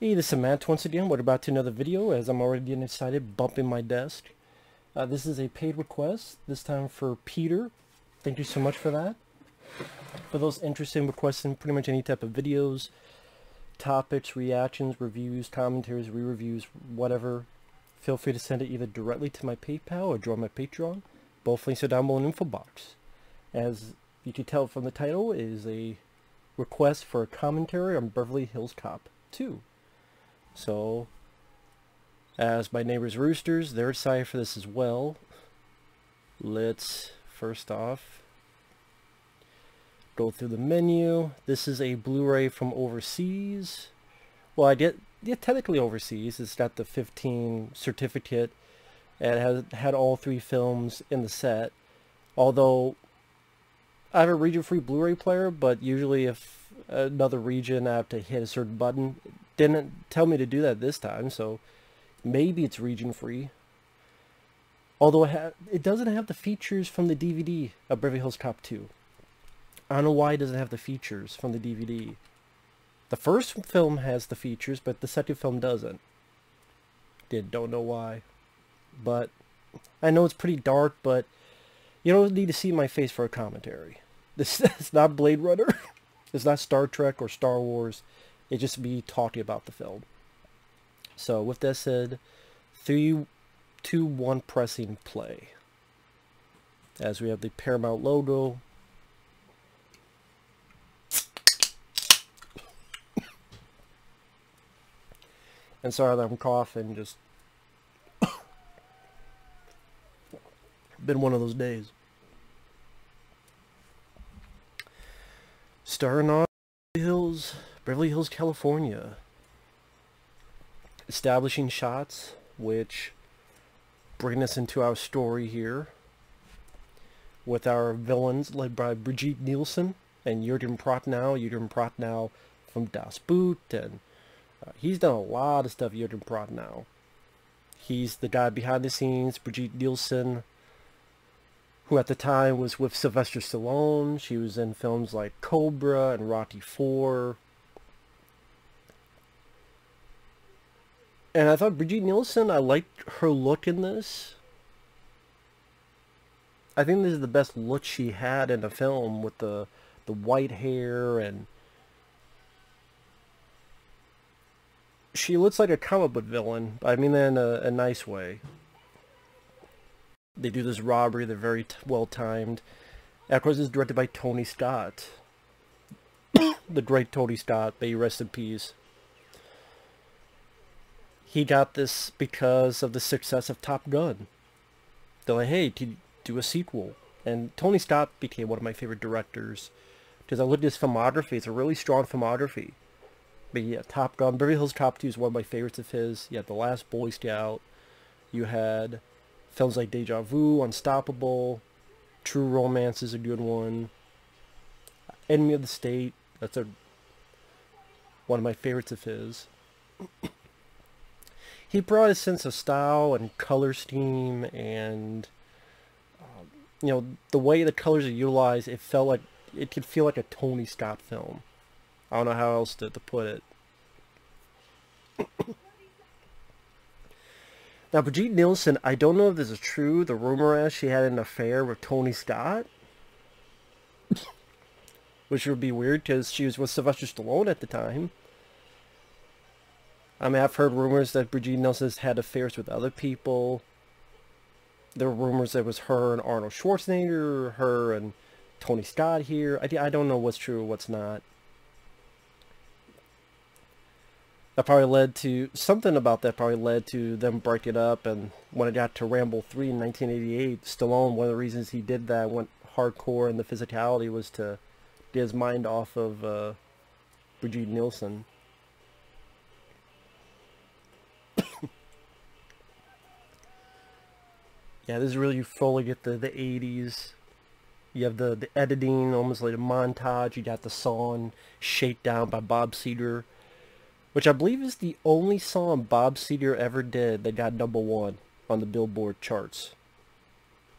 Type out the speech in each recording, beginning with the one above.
Hey, this is Matt once again. We're about to another video as I'm already getting excited, bumping my desk. This is a paid request, this time for Peter. Thank you so much for that. For those interested in requesting pretty much any type of videos, topics, reactions, reviews, commentaries, re-reviews, whatever, feel free to send it either directly to my PayPal or join my Patreon. Both links are down below in the info box. As you can tell from the title, it is a request for a commentary on Beverly Hills Cop 2. So, as my neighbors Roosters, they're excited for this as well. Let's, first off, go through the menu. This is a Blu-ray from overseas. Well, I get technically overseas. It's got the 15 certificate. And it has had all 3 films in the set. Although, I have a region-free Blu-ray player, but usually if another region I have to hit a certain button, it didn't tell me to do that this time, so maybe it's region-free. Although it doesn't have the features from the DVD of Beverly Hills Cop 2. I don't know why it doesn't have the features from the DVD. The first film has the features, but the second film doesn't. Don't know why. But I know it's pretty dark, but you don't need to see my face for a commentary. This is not Blade Runner. It's not Star Trek or Star Wars. It's just me talking about the film. So with that said, 3, 2, 1 pressing play. As we have the Paramount logo. And sorry that I'm coughing, just been one of those days. Starting off, Beverly Hills, California. Establishing shots, which bring us into our story here. With our villains led by Brigitte Nielsen and Jürgen Prochnow. Jürgen Prochnow from Das Boot, and he's done a lot of stuff, Jürgen Prochnow. He's the guy behind the scenes. Brigitte Nielsen, who at the time was with Sylvester Stallone. She was in films like Cobra and Rocky IV. And I thought Brigitte Nielsen, I liked her look in this. I think this is the best look she had in a film, with the white hair, and she looks like a comic book villain. I mean that in a nice way. They do this robbery, they're very well timed. Of course, it's directed by Tony Scott. The great Tony Scott, may he rest in peace. He got this because of the success of Top Gun. They're like, hey, to do a sequel. And Tony Scott became one of my favorite directors. Because I looked at his filmography, it's a really strong filmography. But yeah, Top Gun, Beverly Hills Cop 2 is one of my favorites of his. You had The Last Boy Scout. You had films like Deja Vu, Unstoppable, True Romance is a good one. Enemy of the State, that's one of my favorites of his. He brought a sense of style and color scheme, and you know, the way the colors are utilized, it could feel like a Tony Scott film. I don't know how else to put it. Now, Brigitte Nielsen, I don't know if this is true. The rumor is she had an affair with Tony Scott. Which would be weird, because she was with Sylvester Stallone at the time. I mean, I've heard rumors that Brigitte Nielsen has had affairs with other people. There were rumors that it was her and Arnold Schwarzenegger, her and Tony Scott here. I don't know what's true or what's not. That probably led to, something about that probably led to them breaking up, and when it got to Rambo 3 in 1988, Stallone, one of the reasons he did that, went hardcore in the physicality, was to get his mind off of Brigitte Nielsen. Yeah, this is really, you fully get the 80s. You have the editing, almost like a montage. You got the song Shakedown by Bob Seger, which I believe is the only song Bob Seger ever did that got #1 on the Billboard charts.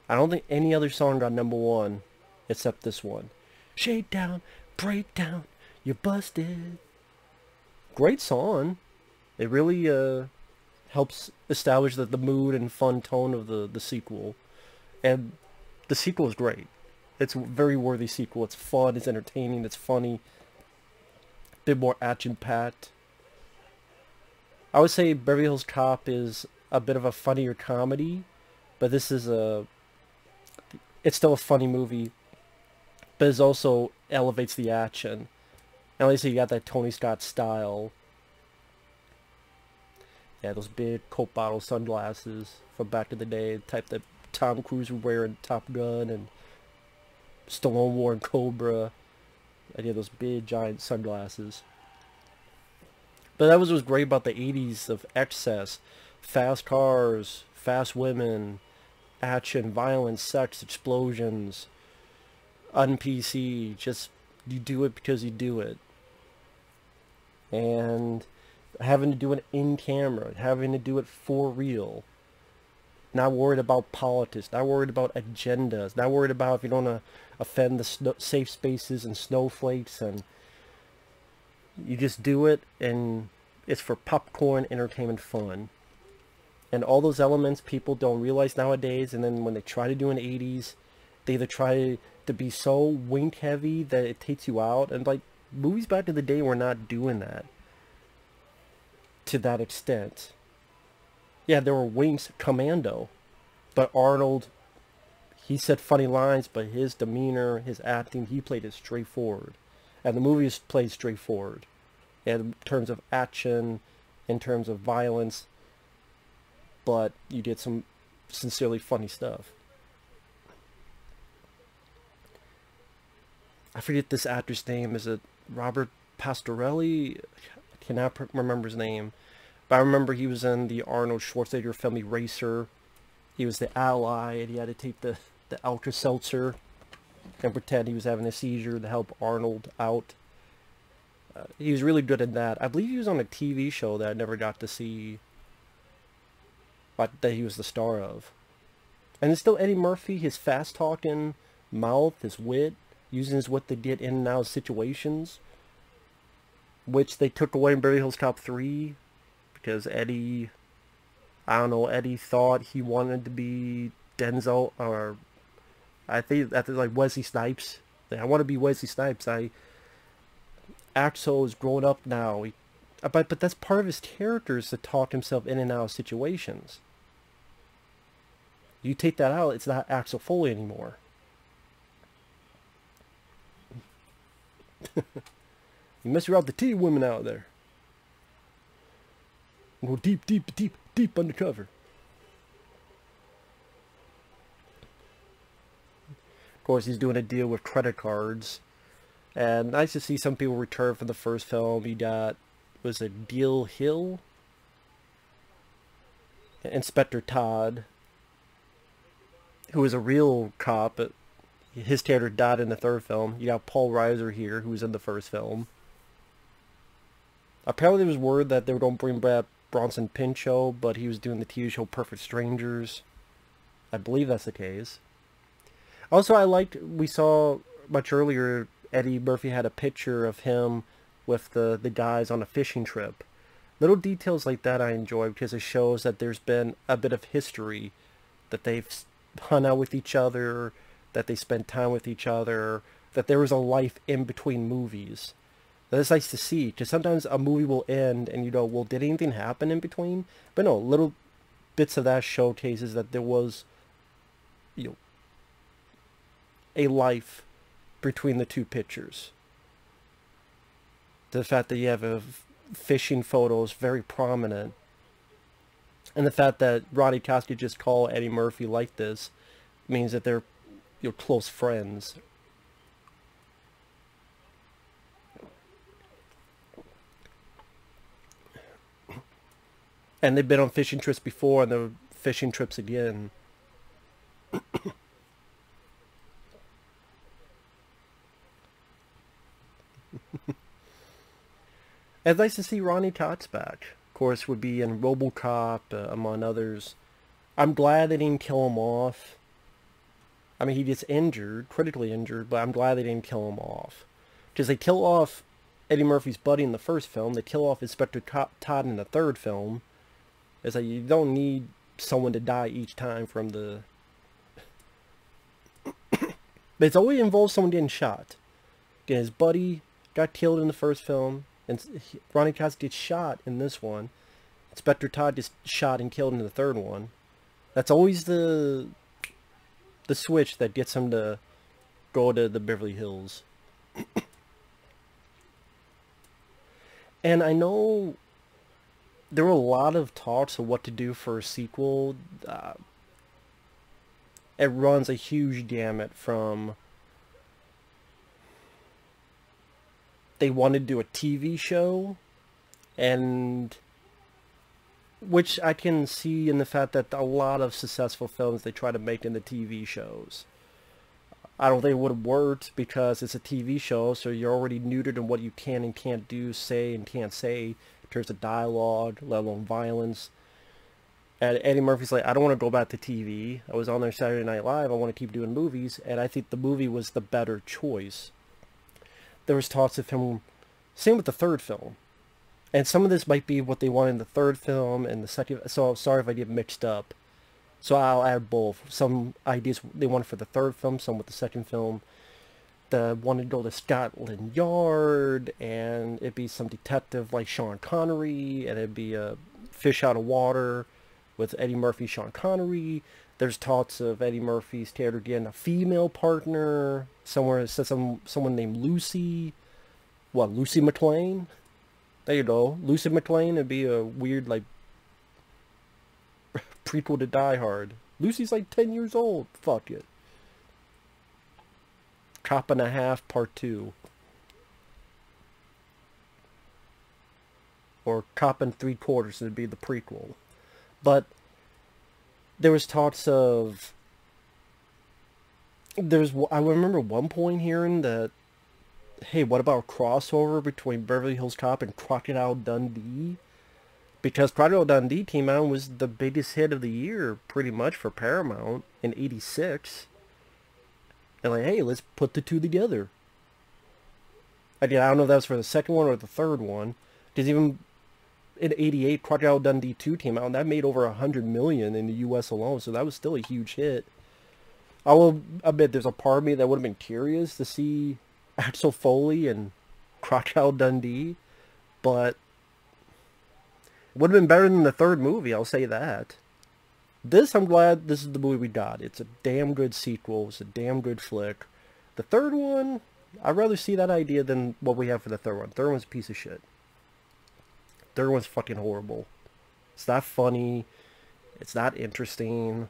I don't think any other song got #1 except this one. Shakedown, breakdown, you're busted. Great song. It really helps establish the mood and fun tone of the sequel. And the sequel is great. It's a very worthy sequel. It's fun, it's entertaining, it's funny, a bit more action-packed. I would say Beverly Hills Cop is a bit of a funnier comedy, but this is it's still a funny movie, but it also elevates the action. And like I say, you got that Tony Scott style. Yeah, those big Coke bottle sunglasses from back in the day, the type that Tom Cruise would wear in Top Gun and Stallone wore in Cobra. And yeah, those big giant sunglasses. But that was what was great about the 80s of excess. Fast cars, fast women, action, violence, sex, explosions, un-PC. Just, you do it because you do it. And having to do it in camera, having to do it for real. Not worried about politics, not worried about agendas, not worried about if you don't want to offend the safe spaces and snowflakes, and you just do it, and it's for popcorn, entertainment, fun. And all those elements people don't realize nowadays, and then when they try to do in the 80s, they either try to be so wink heavy that it takes you out, and like, movies back in the day were not doing that to that extent. Yeah, there were winks, Commando, but Arnold, he said funny lines, but his demeanor, his acting, he played it straightforward. And the movie is played straightforward in terms of action, in terms of violence, but you did some sincerely funny stuff. I forget this actor's name. Is it Robert Pastorelli? I cannot remember his name. But I remember he was in the Arnold Schwarzenegger film Eraser. He was the ally, and he had to take the Alka-Seltzer and pretend he was having a seizure to help Arnold out. He was really good at that. I believe he was on a TV show that I never got to see, but that he was the star of. And it's still Eddie Murphy, his fast-talking mouth, his wit, using his wit to get in and out of situations, which they took away in Beverly Hills Cop 3, because Eddie, I don't know, Eddie thought he wanted to be Denzel, or I think that's like Wesley Snipes. I want to be Wesley Snipes. Axel is grown up now. But that's part of his character, is to talk himself in and out of situations. You take that out, it's not Axel Foley anymore. You mess around the T women out there. Go deep, deep, deep, deep undercover. Of course, he's doing a deal with credit cards. And nice to see some people return from the first film. You got, was it Deal Hill? Inspector Todd, who was a real cop, but his character died in the third film. You got Paul Reiser here, who was in the first film. Apparently there was word that they were going to bring back Bronson Pinchot, but he was doing the TV show Perfect Strangers. I believe that's the case. Also, we saw much earlier, Eddie Murphy had a picture of him with the guys on a fishing trip. Little details like that I enjoy, because it shows that there's been a bit of history, that they've hung out with each other, that they spent time with each other, that there was a life in between movies. That's nice to see, because sometimes a movie will end and you go, well, did anything happen in between? But no, little bits of that showcases that there was, a life between the two pictures. The fact that you have a fishing photo is very prominent, and the fact that Roddy Tosk could just call Eddie Murphy like this means that they're close friends. And they've been on fishing trips before, and they're fishing trips again. It's nice to see Ronnie Cox back. Of course, would be in RoboCop, among others. I'm glad they didn't kill him off. I mean, he gets injured, critically injured, but I'm glad they didn't kill him off. Because they kill off Eddie Murphy's buddy in the first film. They kill off Inspector Todd in the third film. It's like you don't need someone to die each time from the... But it's always involved someone getting shot. Again, his buddy got killed in the first film, and Ronnie Cox gets shot in this one. Inspector Todd gets shot and killed in the third one. That's always the switch that gets him to go to the Beverly Hills. And I know there were a lot of talks of what to do for a sequel. It runs a huge gamut from... They wanted to do a TV show, and... Which I can see in the fact that a lot of successful films they try to make into TV shows. I don't think it would have worked because it's a TV show, so you're already neutered in what you can and can't do, say and can't say in terms of dialogue, let alone violence. And Eddie Murphy's like, I don't want to go back to TV. I was on there Saturday Night Live. I want to keep doing movies, and I think the movie was the better choice. There was talks of him, same with the third film. And some of this might be what they wanted in the third film and the second, so I'm sorry if I get mixed up. So I'll add both. Some ideas they wanted for the third film, some with the second film. The wanted to go to Scotland Yard, and it'd be some detective like Sean Connery, and it'd be a fish out of water with Eddie Murphy, Sean Connery. There's talks of Eddie Murphy's character getting a female partner. Somewhere it says someone named Lucy. What, Lucy McLean? There you go. Lucy McLean would be a weird, like, prequel to Die Hard. Lucy's like 10 years old. Fuck it. Cop and a Half Part 2. Or Cop and Three Quarters would be the prequel. But there was talks of... I remember one point hearing that, hey, what about a crossover between Beverly Hills Cop and Crocodile Dundee? Because Crocodile Dundee came out and was the biggest hit of the year, pretty much, for Paramount in '86. And like, hey, let's put the two together. Again, I don't know if that was for the second one or the third one. Because even in '88, Crocodile Dundee 2 came out, and that made over $100 million in the U.S. alone, so that was still a huge hit. I will admit there's a part of me that would have been curious to see Axel Foley and Crocodile Dundee, but it would have been better than the third movie, I'll say that. This, I'm glad this is the movie we got. It's a damn good sequel. It's a damn good flick. The third one, I'd rather see that idea than what we have for the third one. Third one's a piece of shit. Third one's fucking horrible. It's not funny. It's not interesting.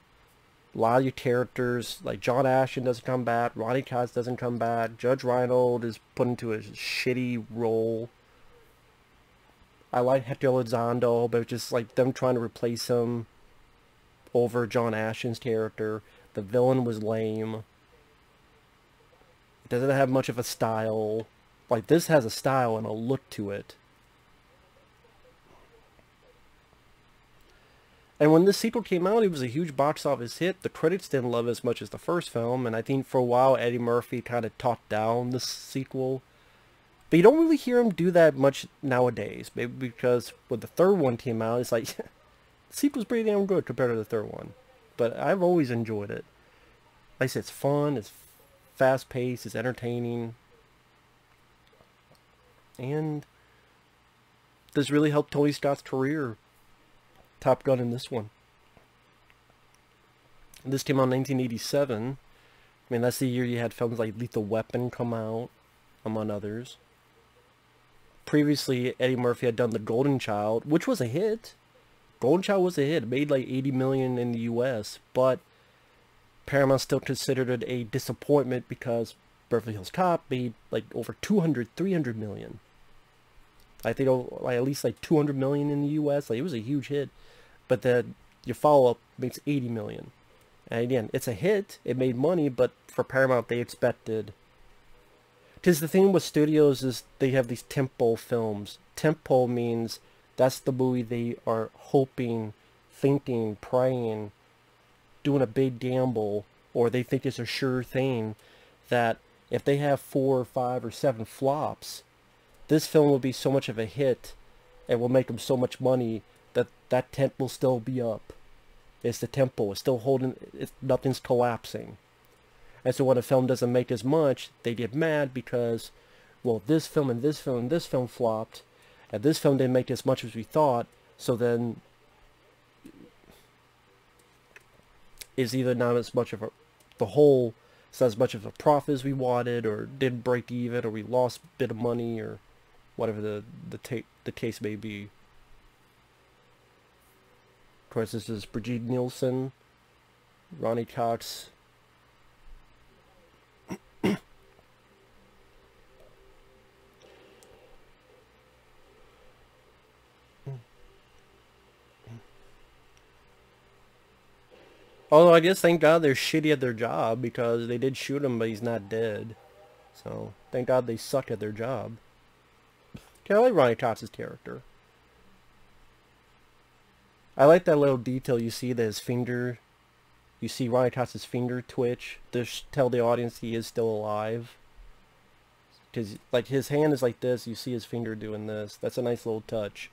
A lot of your characters, like John Ashton doesn't come back, Ronnie Cox doesn't come back, Judge Reinhold is put into a shitty role. I like Hector Elizondo, but it's just like them trying to replace him over John Ashton's character. The villain was lame. It doesn't have much of a style. Like, this has a style and a look to it. And when this sequel came out, it was a huge box office hit. The critics didn't love it as much as the first film, and I think for a while Eddie Murphy kind of talked down the sequel. But you don't really hear him do that much nowadays, maybe because when the third one came out, it's like, the sequel's pretty damn good compared to the third one. But I've always enjoyed it. Like I said, it's fun, it's fast-paced, it's entertaining. And this really helped Tony Scott's career. Top Gun in this one. This came out in 1987. I mean, that's the year you had films like Lethal Weapon come out, among others. Previously, Eddie Murphy had done The Golden Child, which was a hit. Golden Child was a hit. It made like $80 million in the U.S., but Paramount still considered it a disappointment because Beverly Hills Cop made like over $300 million. I think like at least like $200 million in the U.S. Like, it was a huge hit. But then your follow-up makes $80 million. And again, it's a hit. It made money, but for Paramount, they expected... Because the thing with studios is they have these tentpole films. Tentpole means that's the movie they are hoping, thinking, praying, doing a big gamble, or they think it's a sure thing that if they have 4 or 5 or 7 flops, this film will be so much of a hit and will make him so much money that that tent will still be up. It's the temple. It's still holding. Nothing's collapsing. And so when a film doesn't make as much, they get mad because, well, this film and this film and this film flopped, and this film didn't make as much as we thought. So then, it's either not as much of the whole. It's not as much of a profit as we wanted, or didn't break even, or we lost a bit of money, or whatever the case may be. Of course, this is Brigitte Nielsen, Ronnie Cox. Although I guess thank God they're shitty at their job, because they did shoot him, but he's not dead. So thank God they suck at their job. Okay, I like Ronnie Cox's character. I like that little detail you see that his finger, you see Ronnie Cox's finger twitch to tell the audience he is still alive. Because like his hand is like this, you see his finger doing this. That's a nice little touch.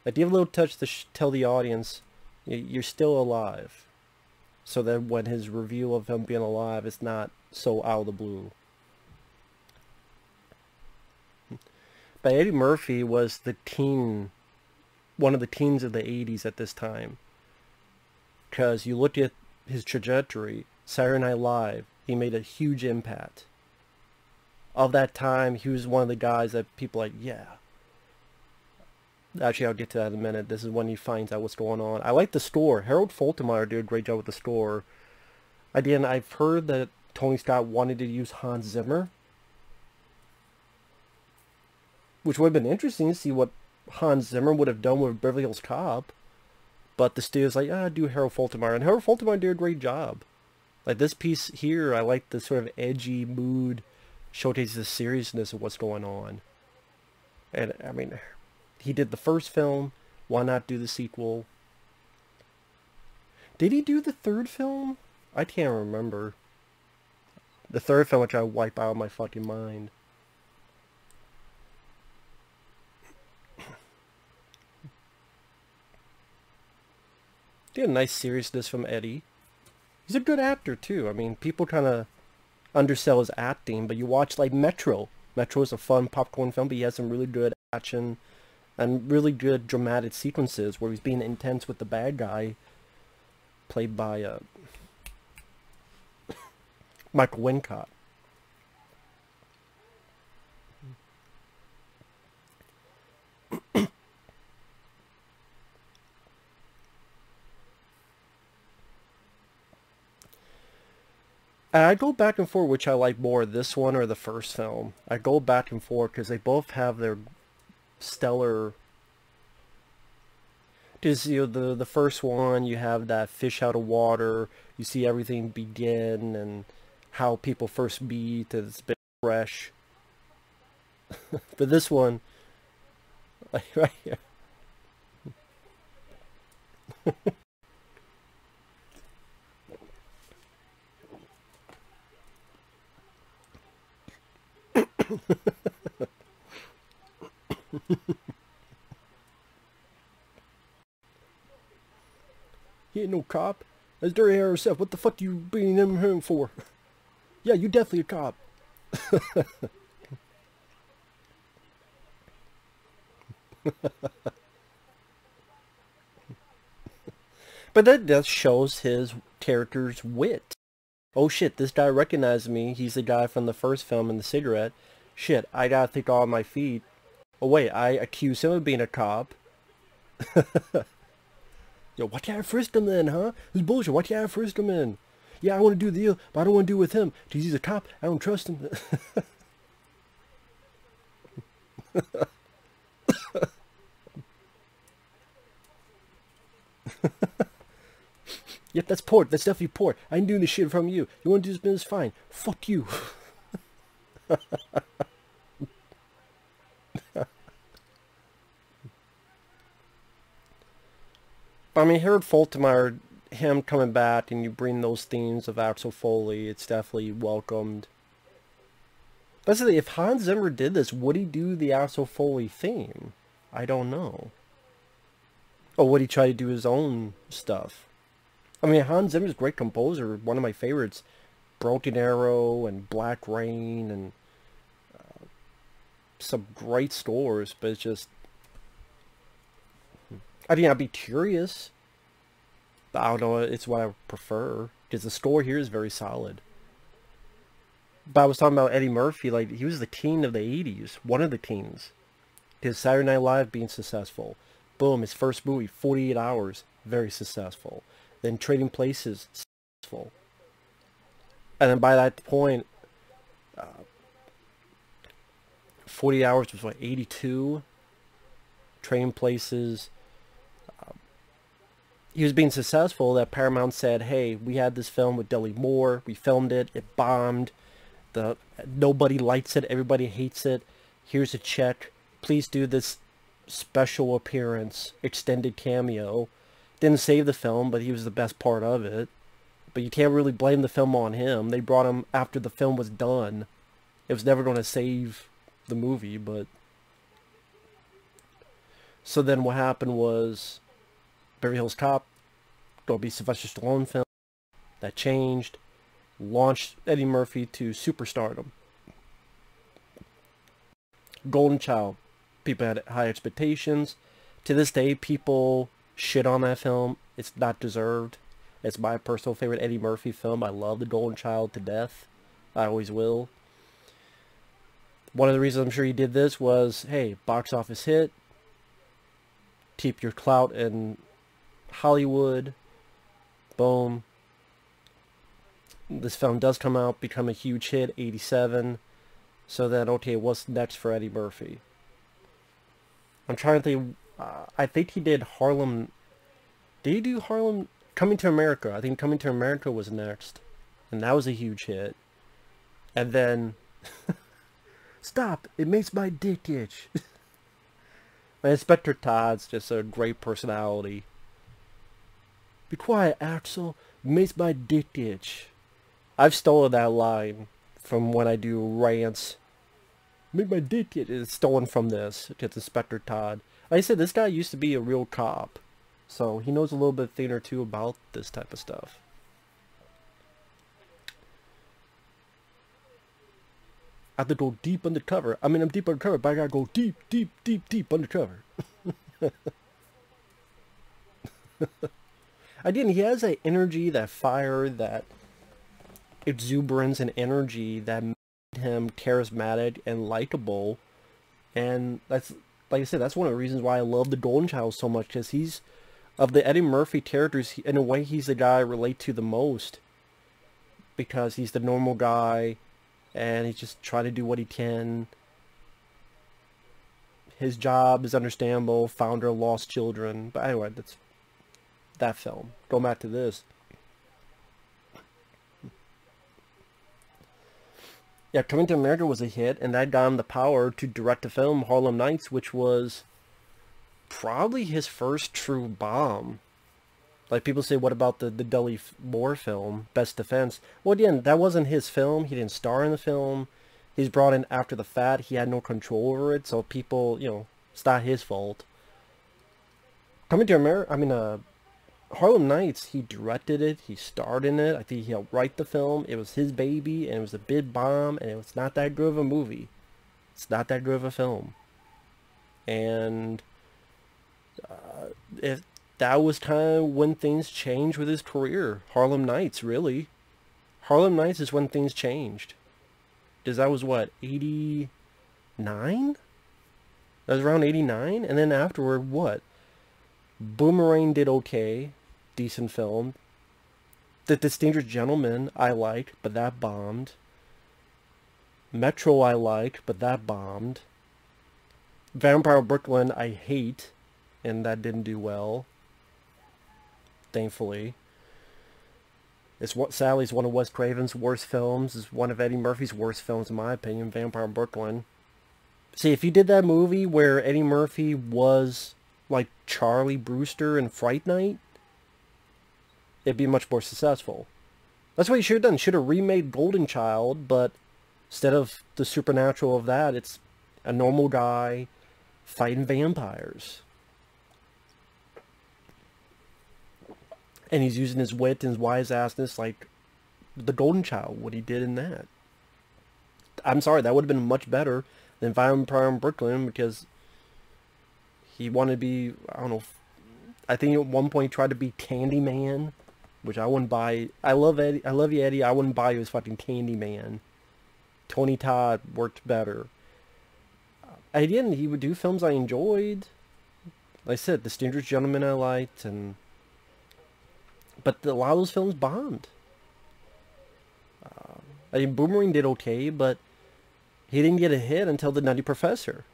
Like give a little touch to tell the audience you're still alive. So that when his review of him being alive, it's not so out of the blue. But Eddie Murphy was the teen, one of the teens of the 80s at this time. Because you look at his trajectory, Saturday Night Live, he made a huge impact. Of that time, he was one of the guys that people like, yeah. Actually, I'll get to that in a minute. This is when he finds out what's going on. I like the score. Harold Faltermeyer did a great job with the score. I've heard that Tony Scott wanted to use Hans Zimmer, which would have been interesting to see what Hans Zimmer would have done with Beverly Hills Cop. But the studio's like, do Harold Faltermeyer. And Harold Faltermeyer did a great job. Like this piece here, I like the sort of edgy mood, showcases the seriousness of what's going on. And, I mean, he did the first film. Why not do the sequel? Did he do the third film? I can't remember. The third film, which I wipe out of my fucking mind. Did a nice seriousness from Eddie. He's a good actor too. I mean, people kind of undersell his acting, but you watch like Metro. Metro is a fun popcorn film, but he has some really good action and really good dramatic sequences where he's being intense with the bad guy, played by Michael Wincott. And I go back and forth which I like more, this one or the first film. I go back and forth because they both have their stellar. Because the first one, you have that fish out of water, you see everything begin and how people first meet, and it's a bit fresh. But this one, like right here. He ain't no cop. That's dirty hair herself. What the fuck you bringing him home for? Yeah, you definitely a cop. But that shows his character's wit. Oh shit, this guy recognized me. He's the guy from the first film in the cigarette. Shit, I gotta think on my feet. Oh wait, I accuse him of being a cop. Yo, why can't I frisk him then, huh? This is bullshit. Why can't I frisk him then? Yeah, I want to do the deal, but I don't want to do it with him. Because he's a cop. I don't trust him. Yep, that's port. That's definitely port. I ain't doing this shit from you. You want to do this business? Fine. Fuck you. I mean, Harold Faltermeyer, him coming back, and you bring those themes of Axel Foley, it's definitely welcomed. Basically, if Hans Zimmer did this, would he do the Axel Foley theme? I don't know. Or would he try to do his own stuff? I mean, Hans Zimmer's a great composer. One of my favorites. Broken Arrow and Black Rain and some great scores, but it's just... I mean, I'd be curious. But I don't know, it's what I prefer. Because the score here is very solid. But I was talking about Eddie Murphy, like, he was the king of the 80s. One of the kings. His Saturday Night Live being successful. Boom, his first movie, 48 Hours, very successful. Then Trading Places, successful. And then by that point, 40 Hours was what, 82? Trading Places. He was being successful that Paramount said, hey, we had this film with Dudley Moore. We filmed it. It bombed. Nobody likes it. Everybody hates it. Here's a check. Please do this special appearance, extended cameo. Didn't save the film, but he was the best part of it. But you can't really blame the film on him. They brought him after the film was done. It was never going to save the movie, but... So then what happened was... Beverly Hills Cop, going to be Sylvester Stallone film. That changed. Launched Eddie Murphy to superstardom. Golden Child. People had high expectations. To this day, people shit on that film. It's not deserved. It's my personal favorite Eddie Murphy film. I love The Golden Child to death. I always will. One of the reasons I'm sure he did this was, hey, box office hit. Keep your clout in Hollywood. Boom. This film does come out, become a huge hit, 87. So then, okay, what's next for Eddie Murphy? I'm trying to think. I think he did Harlem. Did he do Harlem? Coming to America. I think Coming to America was next. And that was a huge hit. And then... Stop! It makes my dick itch. Inspector Todd's just a great personality. Be quiet, Axel. It makes my dick itch. I've stolen that line from when I do rants. Make my dick itch. It's stolen from this. It's Inspector Todd. Like I said, this guy used to be a real cop. So he knows a little bit thing or two about this type of stuff. I have to go deep undercover. I mean, I'm deep undercover, but I gotta go deep, deep, deep, deep undercover. Again, he has that energy, that fire, that exuberance and energy that made him charismatic and likable. And that's, like I said, that's one of the reasons why I love The Golden Child so much, because he's, of the Eddie Murphy characters, in a way, he's the guy I relate to the most. Because he's the normal guy, and he's just trying to do what he can. His job is understandable, founder of Lost Children. But anyway, that's that film. Going back to this. Yeah, Coming to America was a hit, and that got him the power to direct the film Harlem Nights, which was probably his first true bomb. Like, people say, what about the Dudley Moore film, Best Defense? Well, again, that wasn't his film. He didn't star in the film. He's brought in after the fact. He had no control over it, so people, you know, it's not his fault. Coming to America, Harlem Nights, he directed it, he starred in it, I think he helped write the film. It was his baby, and it was a big bomb, and it was not that good of a movie. It's not that good of a film. And if that was kind of when things changed with his career. Harlem Nights, really. Harlem Nights is when things changed. Because that was what, 89? That was around 89? And then afterward, what? Boomerang did okay. Decent film. The Distinguished Gentleman I liked, but that bombed. Metro I liked, but that bombed. Vampire Brooklyn I hate, and that didn't do well. Thankfully. Sadly, it's one of Wes Craven's worst films. It's one of Eddie Murphy's worst films, in my opinion, Vampire Brooklyn. See, if you did that movie where Eddie Murphy was like Charlie Brewster in Fright Night, it'd be much more successful. That's what you should have done. You should have remade Golden Child, but Instead of the supernatural of that, it's a normal guy fighting vampires. And he's using his wit and his wise assness like the Golden Child, what he did in that. I'm sorry, that would have been much better than Vampire in Brooklyn, because he wanted to be, I don't know, I think at one point he tried to be Candyman, which I wouldn't buy. I love Eddie, I love you, Eddie. I wouldn't buy you as fucking Candyman. Tony Todd worked better. Again, he would do films I enjoyed. Like I said, The Dangerous Gentleman I liked, but a lot of those films bombed. I mean, Boomerang did okay, but he didn't get a hit until The Nutty Professor.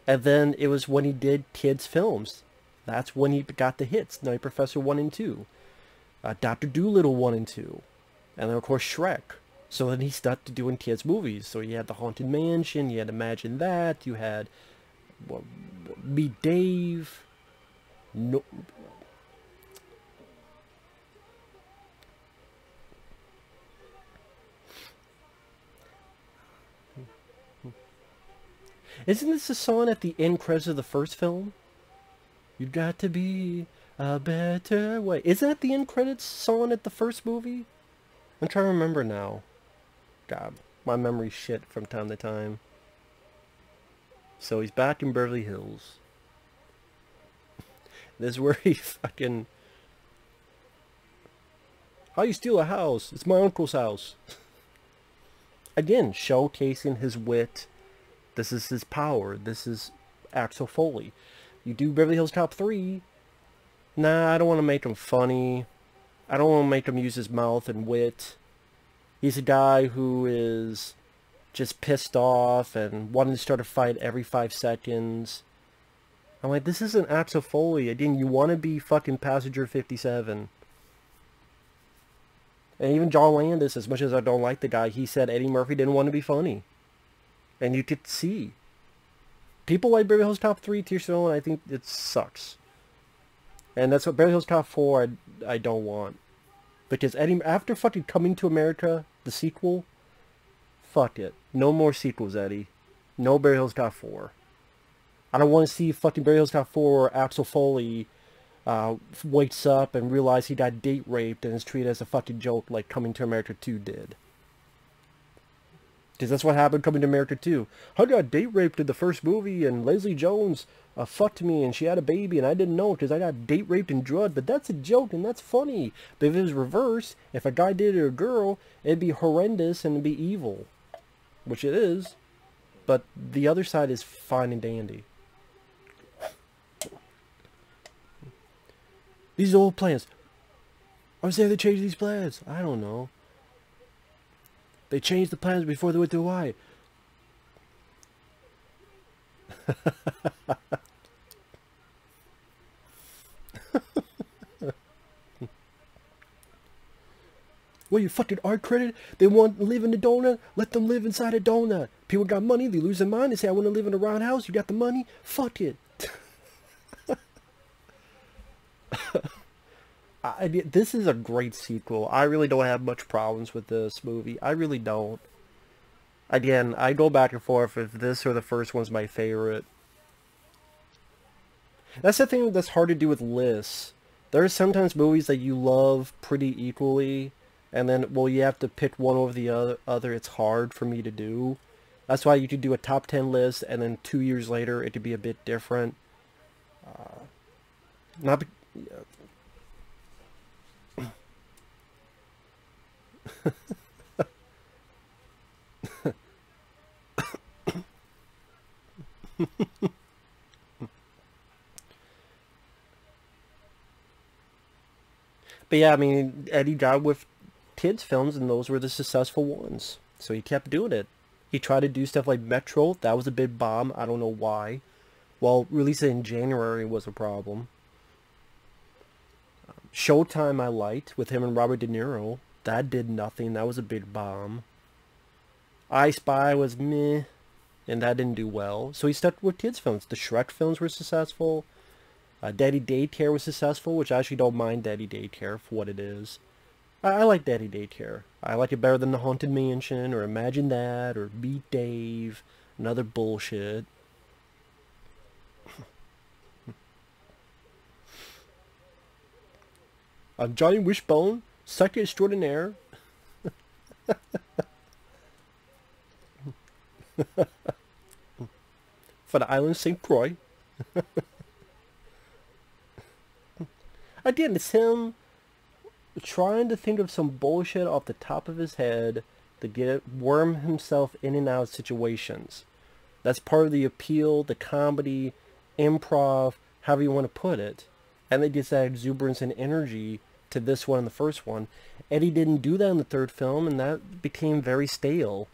And then it was when he did kids' films. That's when he got the hits. Nutty Professor 1 and 2. Dr. Dolittle 1 and 2. And then, of course, Shrek. So then he stuck to doing kids' movies. So you had The Haunted Mansion, you had Imagine That, you had Meet Dave. No... Isn't this the song at the end credits of the first film? You got to be a better way. Isn't that the end credits song at the first movie? I'm trying to remember now. God, my memory's shit from time to time. So he's back in Beverly Hills. This is where he fucking... How you steal a house? It's my uncle's house. Again, showcasing his wit. This is his power. This is Axel Foley. You do Beverly Hills Cop 3. Nah, I don't want to make him funny. I don't want to make him use his mouth and wit. He's a guy who is just pissed off and wanting to start a fight every 5 seconds. I'm like, this isn't Axel Foley. Again, you want to be fucking Passenger 57. And even John Landis, as much as I don't like the guy, he said Eddie Murphy didn't want to be funny. And you could see. People like Beverly Hills Cop 3, Tears for Fears, I think it sucks. And that's what Beverly Hills Cop 4 I don't want. Because Eddie, after fucking Coming to America, the sequel, fuck it. No more sequels, Eddie. No Beverly Hills Cop 4. I don't want to see fucking Beverly Hills Cop 4 where Axel Foley wakes up and realizes he got date raped and is treated as a fucking joke like Coming to America 2 did. Because that's what happened Coming to America 2. I got date raped in the first movie, and Leslie Jones fucked me, and she had a baby, and I didn't know because I got date raped and drugged. But that's a joke, and that's funny. But if it was reverse, if a guy did it to a girl, it'd be horrendous and it'd be evil. Which it is. But the other side is fine and dandy. These old plans. I was saying they changed these plans. I don't know. They changed the plans before they went to Hawaii. What, you fucking art credit? They want to live in a donut? Let them live inside a donut. People got money, they lose their mind, they say, I want to live in a roundhouse. You got the money? Fuck it. This is a great sequel. I really don't have much problems with this movie. I really don't. Again, I go back and forth if this or the first one's my favorite. That's the thing that's hard to do with lists. There are sometimes movies that you love pretty equally, and then, well, you have to pick one over the other. It's hard for me to do. That's why you could do a top 10 list, and then 2 years later, it could be a bit different. Not be But yeah, I mean, Eddie got with kids films, and those were the successful ones. So he kept doing it. He tried to do stuff like Metro. That was a big bomb. I don't know why. Well, releasing it in January was a problem. Showtime I liked, with him and Robert De Niro. That did nothing. That was a big bomb. I Spy was meh, and that didn't do well. So he stuck with kids films. The Shrek films were successful. Daddy Daycare was successful, which I actually don't mind Daddy Daycare for what it is. I like Daddy Daycare. I like it better than The Haunted Mansion or Imagine That or Beat Dave. Another bullshit. I'm Johnny Wishbone, Psychic Extraordinaire. For the island St. Croix. Again, it's him trying to think of some bullshit off the top of his head to worm himself in and out of situations. That's part of the appeal, the comedy, improv, however you want to put it. And they just that exuberance and energy to this one and the first one. Eddie didn't do that in the third film, and that became very stale.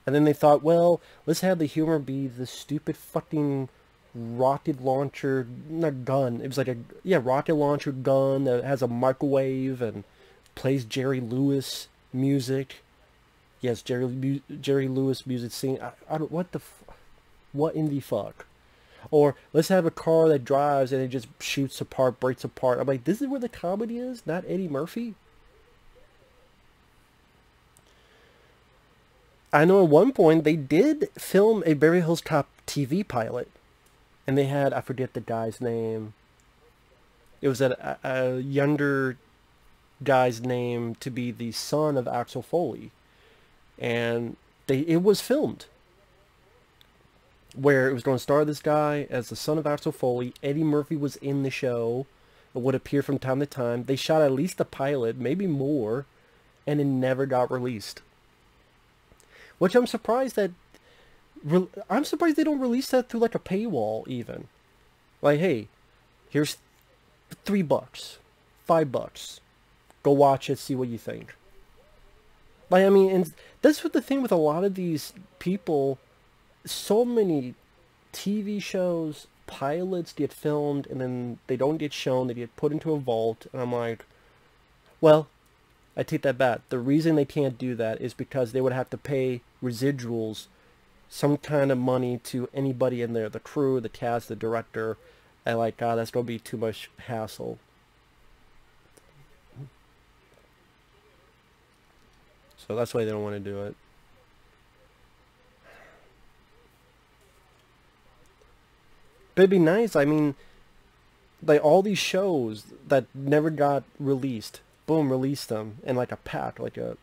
And then they thought, well, let's have the humor be this stupid fucking rocket launcher, not gun. It was like a, yeah, rocket launcher gun that has a microwave and plays Jerry Lewis music. Yes, Jerry Lewis music scene. I don't, what in the fuck? Or let's have a car that drives and it just shoots apart, breaks apart. I'm like, this is where the comedy is, not Eddie Murphy. I know at one point they did film a Beverly Hills Cop TV pilot. And they had, I forget the guy's name. It was a younger guy's name to be the son of Axel Foley. And it was filmed. Where it was going to star this guy as the son of Axel Foley. Eddie Murphy was in the show. It would appear from time to time. They shot at least a pilot, maybe more. And it never got released. Which I'm surprised that... I'm surprised they don't release that through like a paywall even. Like, hey, here's $3, $5. Go watch it, see what you think. Like, I mean, and that's what the thing with a lot of these people. So many TV shows, pilots get filmed, and then they don't get shown. They get put into a vault, and I'm like, well, I take that back. The reason they can't do that is because they would have to pay residuals, some kind of money to anybody in there, the crew, the cast, the director, and like, God, that's going to be too much hassle. So that's why they don't want to do it. But it'd be nice, I mean, like all these shows that never got released, boom, release them in like a pack, like a...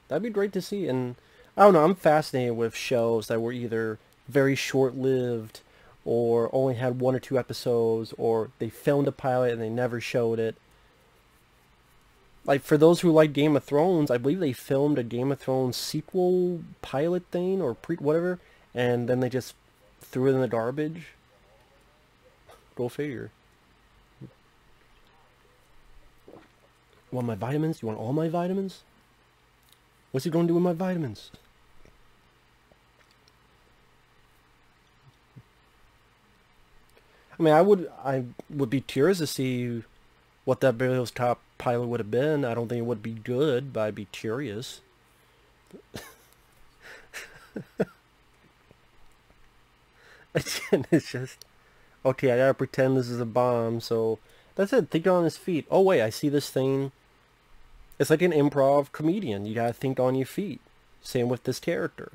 That'd be great to see. And I don't know, I'm fascinated with shows that were either very short-lived or only had 1 or 2 episodes, or they filmed a pilot and they never showed it. Like, for those who like Game of Thrones, I believe they filmed a Game of Thrones sequel pilot thing or whatever, and then they just threw it in the garbage. Go figure. You want my vitamins? You want all my vitamins? What's he going to do with my vitamins? I mean, I would be curious to see what that Beverly Hills Cop pilot would have been. I don't think it would be good, but I'd be curious. It's just, okay, I gotta pretend this is a bomb, so that's it. Think on his feet. Oh wait, I see this thing. It's like an improv comedian. You gotta think on your feet. Same with this character.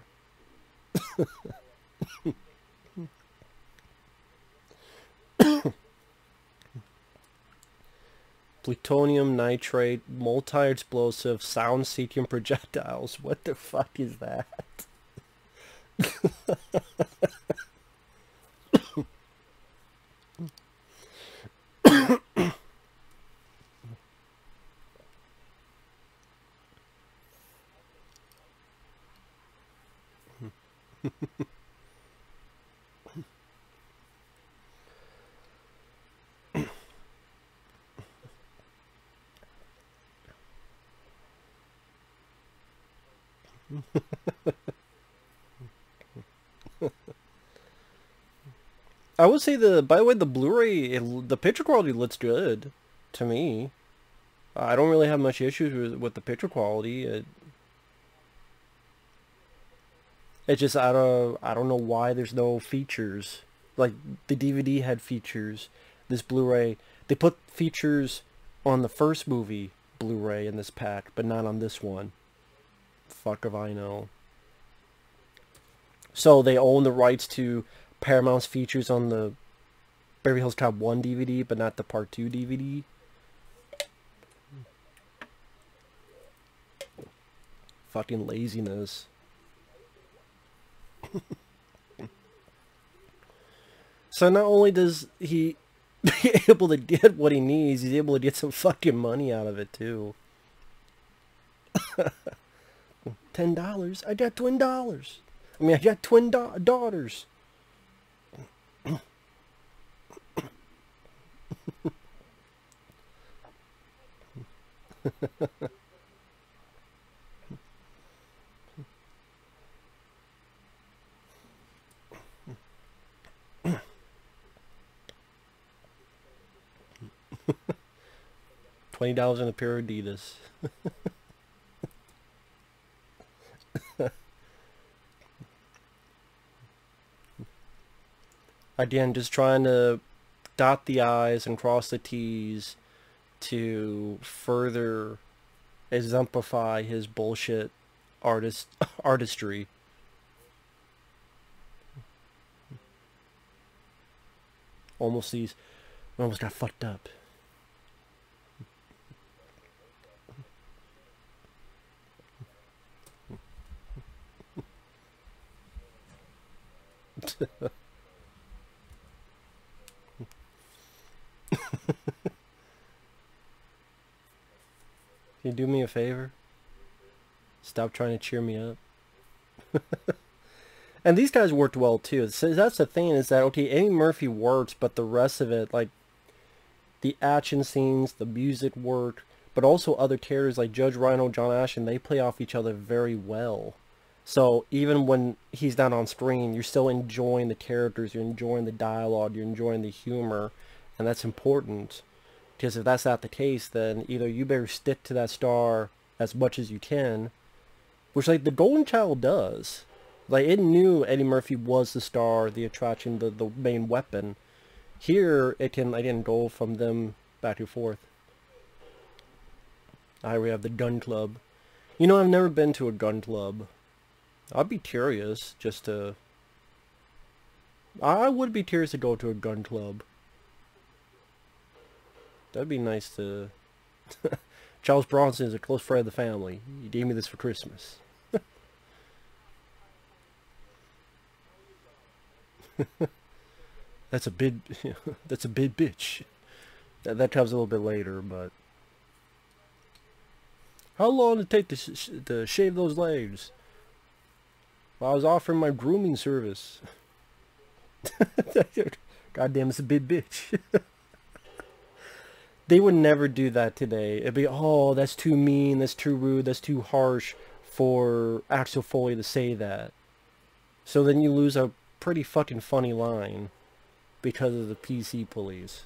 Plutonium nitrate, multi-explosive, sound-seeking projectiles. What the fuck is that? I would say by the way, the Blu-ray, the picture quality looks good to me. I don't really have much issues with the picture quality. It just, I don't know why there's no features. Like, the DVD had features. this Blu-ray. They put features on the first movie Blu-ray in this pack, but not on this one. Fuck if I know. So they own the rights to Paramount's features on the Beverly Hills Cop 1 DVD, but not the Part 2 DVD. Fucking laziness. So not only does he be able to get what he needs, he's able to get some fucking money out of it too. $10. I got twin dollars. I mean, I got twin daughters. $20 on a pair of Adidas. Again, just trying to dot the I's and cross the T's to further exemplify his bullshit artistry. Almost got fucked up. Can you do me a favor? Stop trying to cheer me up. And these guys worked well too. So that's the thing, is that, okay, Eddie Murphy works, but the rest of it, like the action scenes, the music work, but also other characters like Judge Rhino, John Ashton, they play off each other very well. So even when he's not on screen, you're still enjoying the characters, you're enjoying the dialogue, you're enjoying the humor, and that's important. Because if that's not the case, then either you better stick to that star as much as you can, which like the Golden Child does. Like, it knew Eddie Murphy was the star, the attraction, the main weapon. Here, it can, again, go from them back and forth. We have the gun club. You know, I've never been to a gun club. I'd be curious, just to... I would be curious to go to a gun club. That'd be nice to... Charles Bronson is a close friend of the family. He gave me this for Christmas. That's a big bitch. That comes a little bit later, but... How long did it take to shave those legs? Well, I was offering my grooming service. Goddamn, it's a big bitch. They would never do that today. It'd be, oh, that's too mean, that's too rude, that's too harsh for Axel Foley to say that. So then you lose a pretty fucking funny line because of the PC police.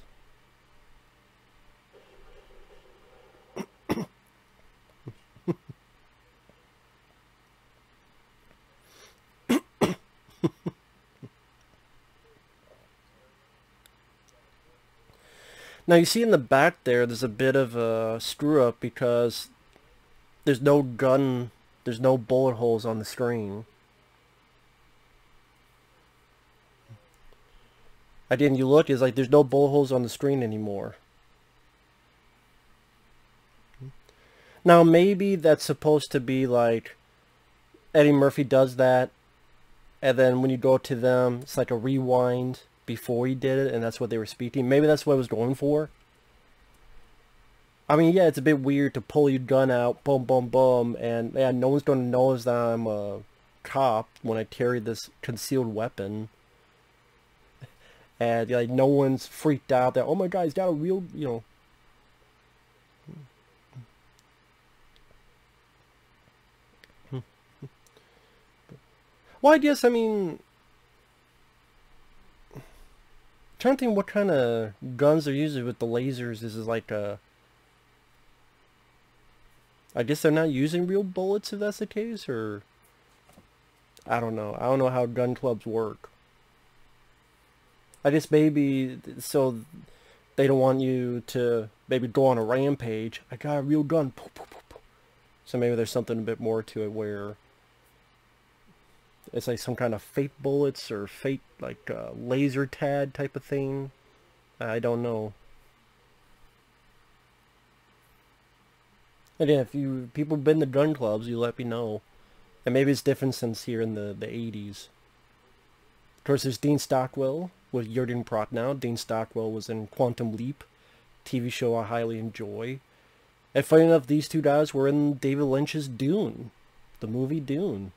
Now you see in the back there's a bit of a screw up because there's no bullet holes on the screen. Again, you look, it's like there's no bullet holes on the screen anymore. Now maybe that's supposed to be like Eddie Murphy does that, and then when you go to them, it's like a rewind before he did it, and that's what they were speaking. Maybe that's what I was going for. I mean, yeah, it's a bit weird to pull your gun out, boom, boom, boom, and yeah, no one's going to notice that I'm a cop when I carry this concealed weapon. And like, no one's freaked out that, oh my God, he's got a real, you know. Well, I guess, I mean, I'm trying to think what kind of guns they're using with the lasers. This is like a... I guess they're not using real bullets if that's the case, or... I don't know. I don't know how gun clubs work. I guess maybe... So, They don't want you to maybe go on a rampage. I got a real gun. So maybe there's something a bit more to it where it's like some kind of fake bullets or fake like laser tag type of thing. I don't know. And yeah, if you people been to gun clubs, you let me know. And maybe it's different since here in the 80s. Of course, there's Dean Stockwell with Jurgen Prochnow. Dean Stockwell was in Quantum Leap, TV show I highly enjoy. And funny enough, these two guys were in David Lynch's Dune, the movie Dune.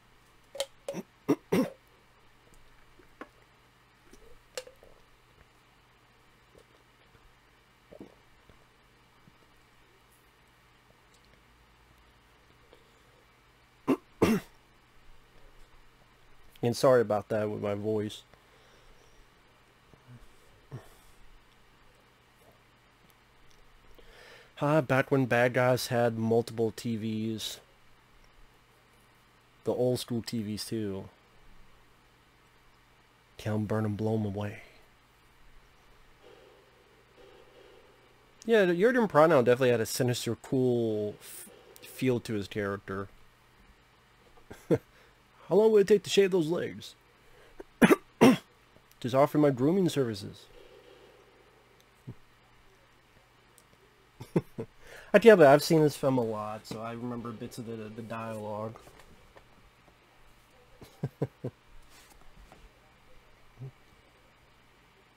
And sorry about that with my voice. Back when bad guys had multiple TVs. The old school TVs too. Kill 'em, burn 'em, blow 'em away. Yeah, Jurgen Prochnow definitely had a sinister, cool feel to his character. How long would it take to shave those legs? Just offer my grooming services. Yeah, but I've seen this film a lot, so I remember bits of the dialogue.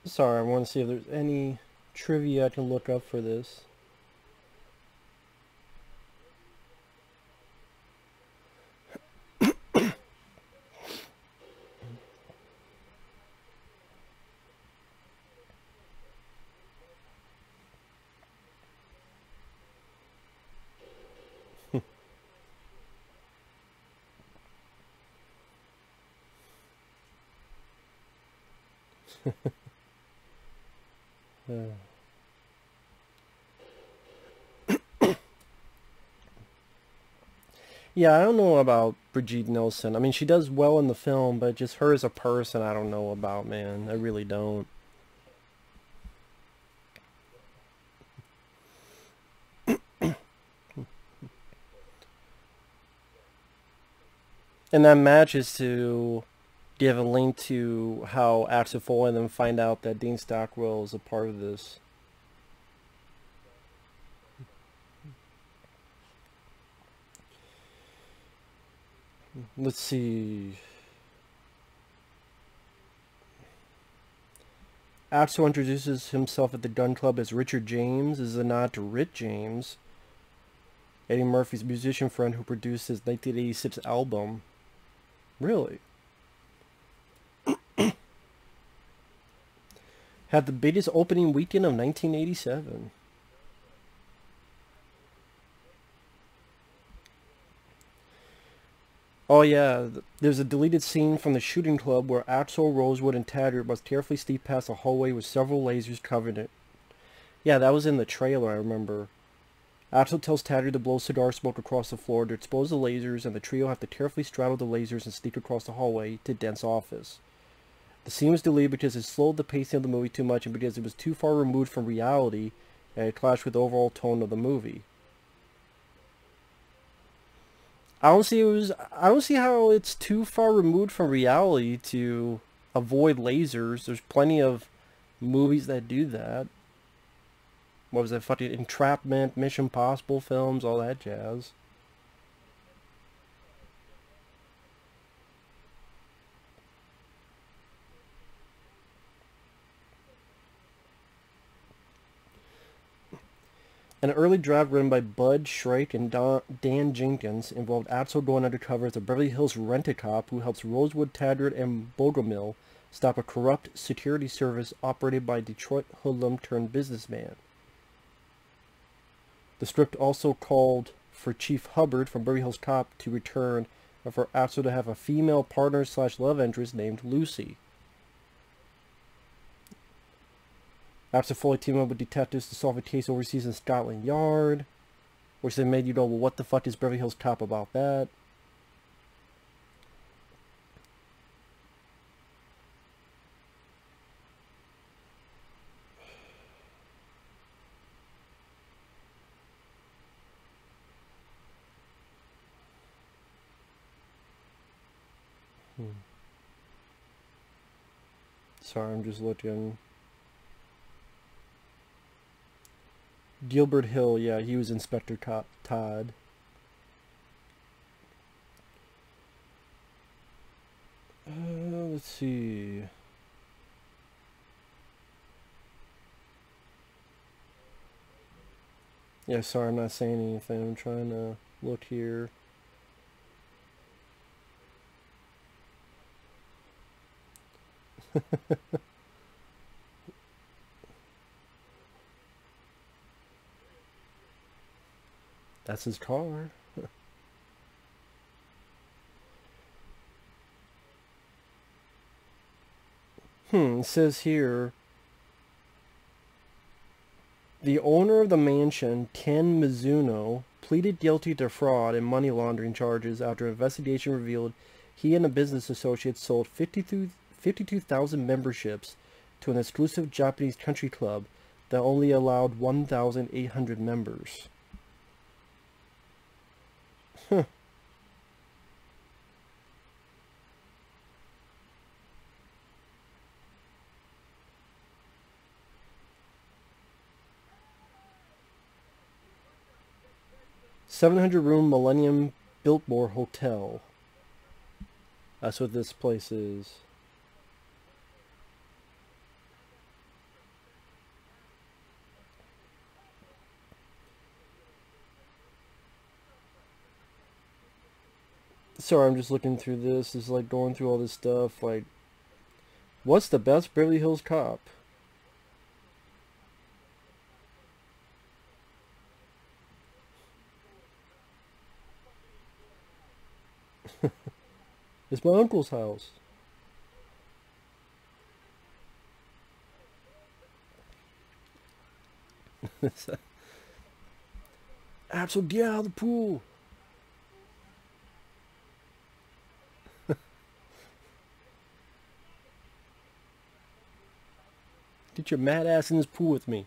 Sorry, I want to see if there's any trivia I can look up for this. Yeah, I don't know about Brigitte Nielsen. I mean, she does well in the film, but just her as a person, I don't know about, man. I really don't. And that matches to give a link to how Axel Foley and them find out that Dean Stockwell is a part of this. Let's see. Axel introduces himself at the gun club as Richard James. This is a nod to Rick James, Eddie Murphy's musician friend who produced his 1986 album. Really? Had the biggest opening weekend of 1987. Oh yeah, there's a deleted scene from the shooting club where Axel, Rosewood, and Taggart must carefully sneak past a hallway with several lasers covering it. Yeah, that was in the trailer, I remember. Axel tells Taggart to blow cigar smoke across the floor to expose the lasers, and the trio have to carefully straddle the lasers and sneak across the hallway to Dent's office. The scene was deleted because it slowed the pacing of the movie too much and because it was too far removed from reality and it clashed with the overall tone of the movie. I don't see how it's too far removed from reality to avoid lasers. There's plenty of movies that do that. What was that fucking Entrapment, Mission Impossible films, all that jazz. An early draft written by Bud Shrike and Dan Jenkins involved Axel going undercover as a Beverly Hills rent-a-cop who helps Rosewood, Taggart, and Bogomil stop a corrupt security service operated by a Detroit hoodlum turned businessman. The script also called for Chief Hubbard from Beverly Hills Cop to return and for Axel to have a female partner / love interest named Lucy. Axel Foley teamed up with detectives to solve a case overseas in Scotland Yard, which they made you know, well, what the fuck is Beverly Hills Cop about that? Sorry, I'm just looking. Gilbert Hill, yeah, he was Inspector Todd. Let's see. Yeah, sorry, I'm not saying anything. I'm trying to look here. That's his car. It says here, the owner of the mansion, Ken Mizuno, pleaded guilty to fraud and money laundering charges after an investigation revealed he and a business associate sold 52,000 memberships to an exclusive Japanese country club that only allowed 1,800 members. 700-room Millennium Biltmore Hotel. That's what this place is. Sorry, I'm just looking through this. It's like going through all this stuff. Like, what's the best Beverly Hills Cop? It's my uncle's house. Absolutely, yeah, the pool. Get your mad ass in this pool with me.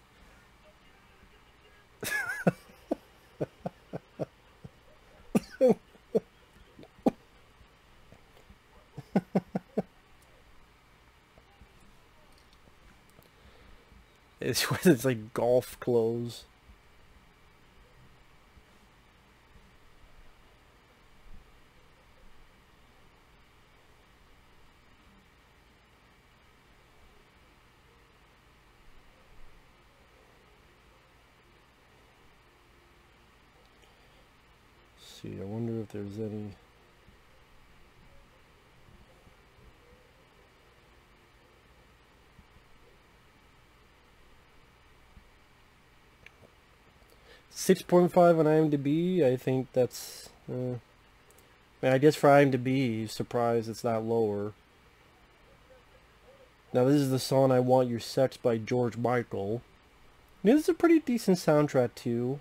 It's like golf clothes. Let's see, I wonder if there's any. .5 on IMDb. I think that's. I guess for IMDb, surprised it's not lower. Now this is the song "I Want Your Sex" by George Michael. This is a pretty decent soundtrack too.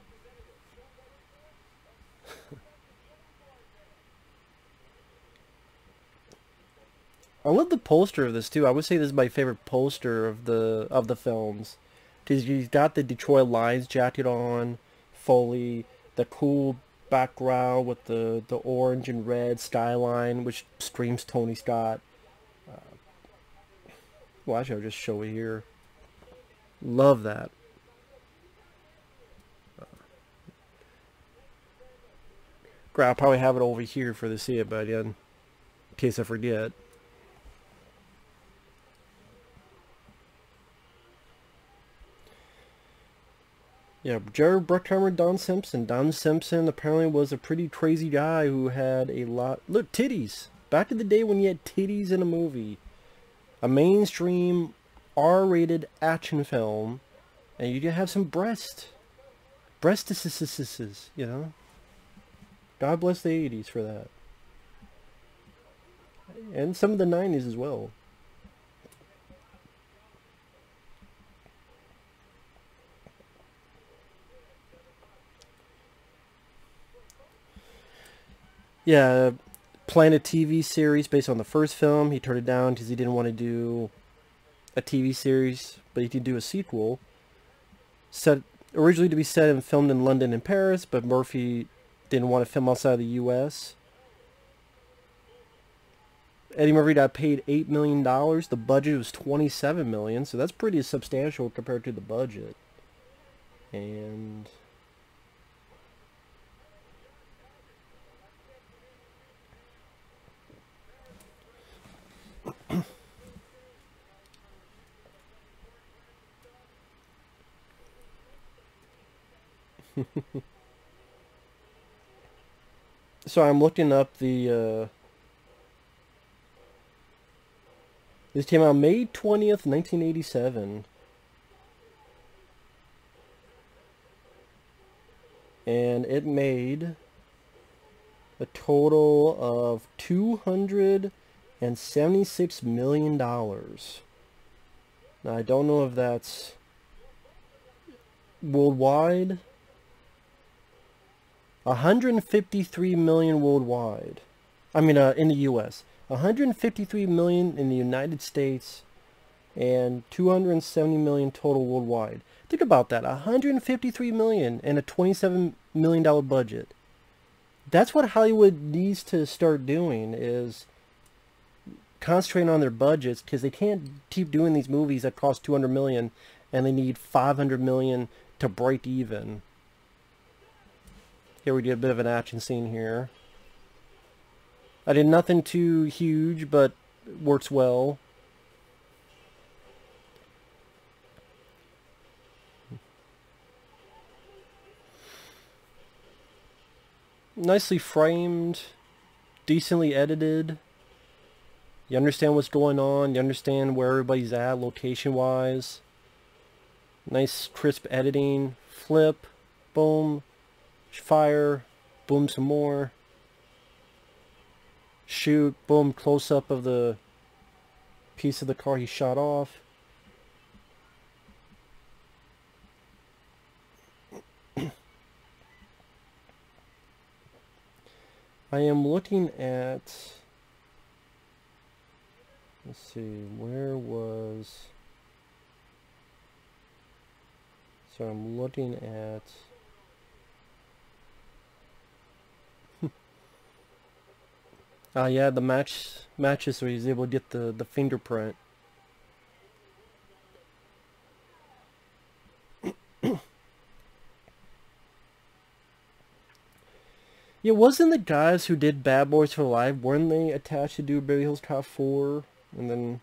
I love the poster of this too. I would say this is my favorite poster of the films, because he's got the Detroit Lions jacket on, Foley, the cool background with the orange and red skyline, which screams Tony Scott. Well, actually, I'll just show it here. Love that. I'll probably have it over here for the see it, but again, in case I forget. Yeah, Jared Bruckheimer, Don Simpson. Don Simpson apparently was a pretty crazy guy who had a lot... Look, titties! Back in the day when you had titties in a movie. A mainstream R-rated action film. And you could have some breasts, you know? God bless the 80s for that. And some of the 90s as well. Yeah, planned a TV series based on the first film. He turned it down because he didn't want to do a TV series, but he could do a sequel. Set originally to be set and filmed in London and Paris, but Murphy didn't want to film outside of the U.S. Eddie Murphy got paid $8 million. The budget was $27 million, so that's pretty substantial compared to the budget. And so I'm looking up the this came out May 20th, 1987. And it made a total of $276 million. Now, I don't know if that's worldwide. 153 million worldwide. I mean, in the U.S. 153 million in the United States, and 270 million total worldwide. Think about that. 153 million and a $27 million budget. That's what Hollywood needs to start doing, is concentrating on their budgets, because they can't keep doing these movies that cost 200 million and they need 500 million to break even. Here we get a bit of an action scene here. I did nothing too huge, but works well. Nicely framed, decently edited. You understand what's going on. You understand where everybody's at location-wise. Nice crisp editing. Flip, boom, fire, boom some more. Shoot, boom, close-up of the piece of the car he shot off. I am looking at, let's see, where was, so I'm looking at, yeah, the matches where he's able to get the fingerprint. Yeah, wasn't the guys who did Bad Boys for Life, weren't they attached to do Beverly Hills Cop 4? And then,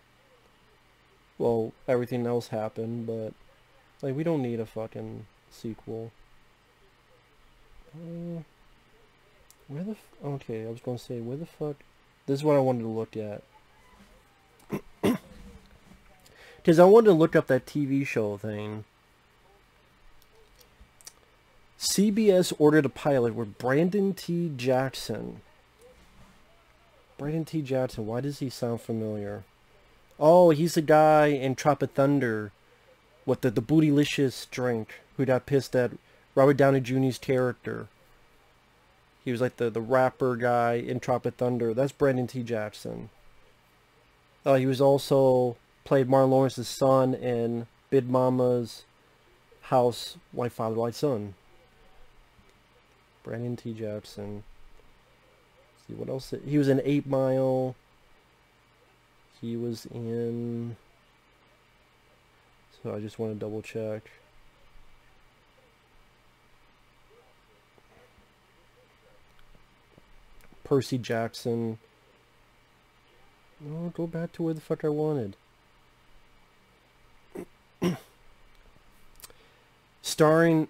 well, everything else happened, but, like, we don't need a fucking sequel. Where the okay, I was going to say, where the fuck? This is what I wanted to look at. Because I wanted to look up that TV show thing. CBS ordered a pilot with Brandon T. Jackson. Brandon T. Jackson, why does he sound familiar? Oh, he's the guy in Tropic Thunder with the bootylicious drink who got pissed at Robert Downey Jr.'s character. He was like the rapper guy in Tropic Thunder. That's Brandon T. Jackson. He was also played Martin Lawrence's son in Big Mama's House, White Father, White Son. Brandon T. Jackson. Let's see what else. He was in 8 Mile. He was in. So I just want to double check. Percy Jackson. No, go back to where the fuck I wanted. Starring.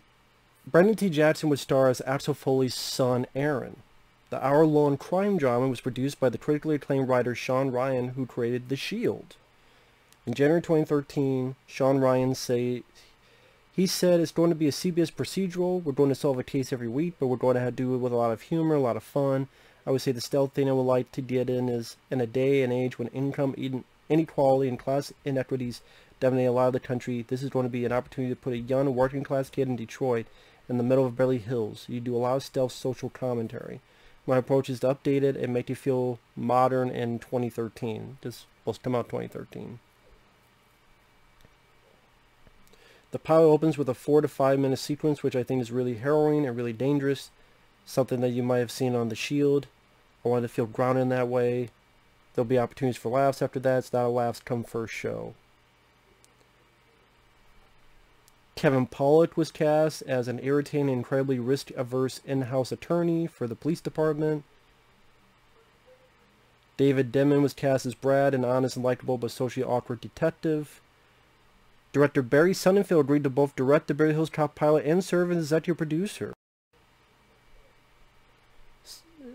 Brandon T. Jackson would star as Axel Foley's son, Aaron. The hour-long crime drama was produced by the critically acclaimed writer Sean Ryan, who created The Shield. In January 2013, Sean Ryan said it's going to be a CBS procedural. We're going to solve a case every week, but we're going to do it with a lot of humor, a lot of fun. I would say the stealth thing I would like to get in is in a day and age when income inequality and class inequities dominate a lot of the country. This is going to be an opportunity to put a young working-class kid in Detroit in the middle of Beverly Hills. You do a lot of stealth social commentary. My approach is to update it and make it feel modern in 2013. This will come out 2013. The pilot opens with a 4 to 5 minute sequence, which I think is really harrowing and really dangerous. Something that you might have seen on The Shield. I wanted to feel grounded in that way. There'll be opportunities for laughs after that. It's not a laughs come first show. Kevin Pollak was cast as an irritating and incredibly risk-averse in-house attorney for the police department. David Denman was cast as Brad, an honest and likable but socially awkward detective. Director Barry Sonnenfeld agreed to both direct the Beverly Hills Cop pilot and serve as executive producer.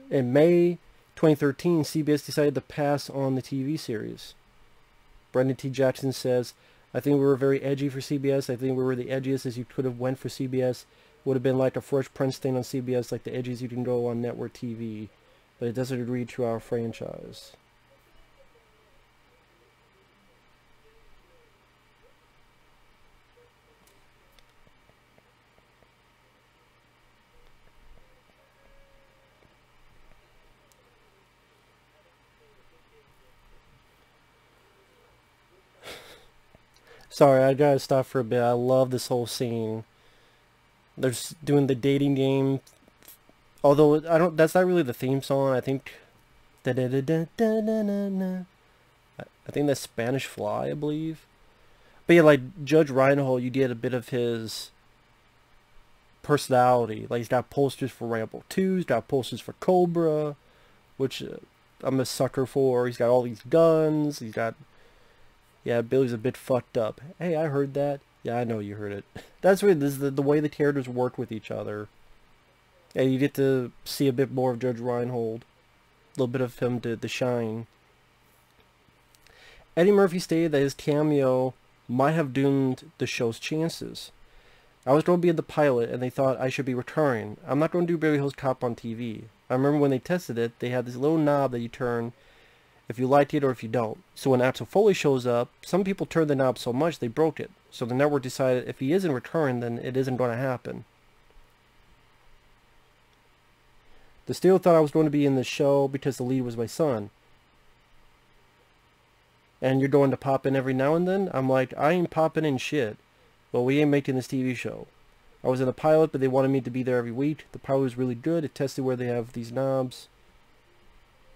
In May 2013, CBS decided to pass on the TV series. Brendan T. Jackson says, I think we were very edgy for CBS. I think we were the edgiest as you could have went for CBS. Would have been like a Fresh Prince thing on CBS, like the edgiest you can go on network TV. But it doesn't agree to our franchise. Sorry, I gotta stop for a bit. I love this whole scene. They're doing the dating game. Although that's not really the theme song. I think I think that's Spanish Fly, I believe. But yeah, like Judge Reinhold, you get a bit of his personality. Like he's got posters for Rambo 2, he's got posters for Cobra, which I'm a sucker for. He's got all these guns. He's got, yeah, Billy's a bit fucked up. Hey, I heard that. Yeah, I know you heard it. That's really this is the way the characters work with each other. And you get to see a bit more of Judge Reinhold. A little bit of him to shine. Eddie Murphy stated that his cameo might have doomed the show's chances. I was going to be in the pilot, and they thought I should be returning. I'm not going to do Beverly Hills Cop on TV. I remember when they tested it, they had this little knob that you turn if you like it or if you don't. So when Axel Foley shows up, some people turned the knob so much they broke it. So the network decided if he isn't returning, then it isn't going to happen. The studio thought I was going to be in the show because the lead was my son. And you're going to pop in every now and then? I'm like, I ain't popping in shit. Well, we ain't making this TV show. I was in the pilot, but they wanted me to be there every week. The pilot was really good. It tested where they have these knobs.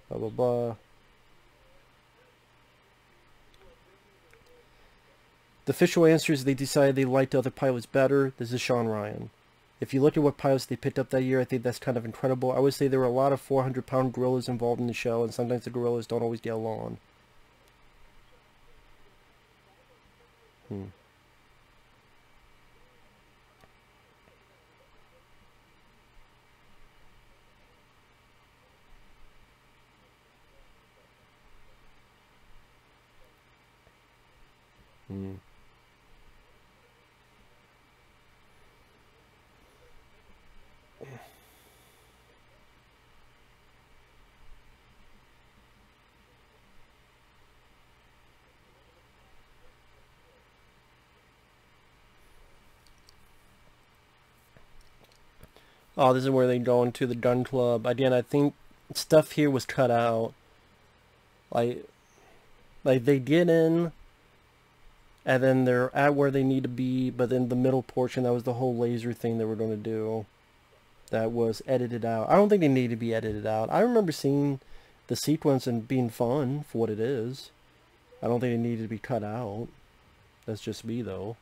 Blah, blah, blah. The official answer is they decided they liked the other pilots better. This is Sean Ryan. If you look at what pilots they picked up that year, I think that's kind of incredible. I would say there were a lot of 400-pound gorillas involved in the show, and sometimes the gorillas don't always get along. Oh, this is where they go into the gun club. Again, I think stuff here was cut out. Like they get in, and then they're at where they need to be, but then the middle portion, that was the whole laser thing they were going to do. That was edited out. I don't think they need to be edited out. I remember seeing the sequence and being fun for what it is. I don't think it needed to be cut out. That's just me, though.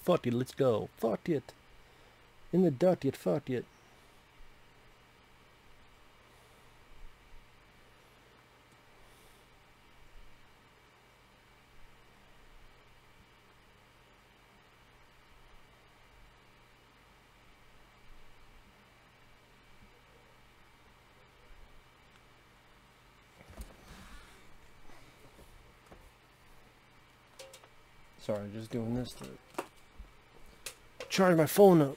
Fuck it, let's go. Fuck it. In the dirt yet, fuck it. Sorry, just doing this to charge my phone up.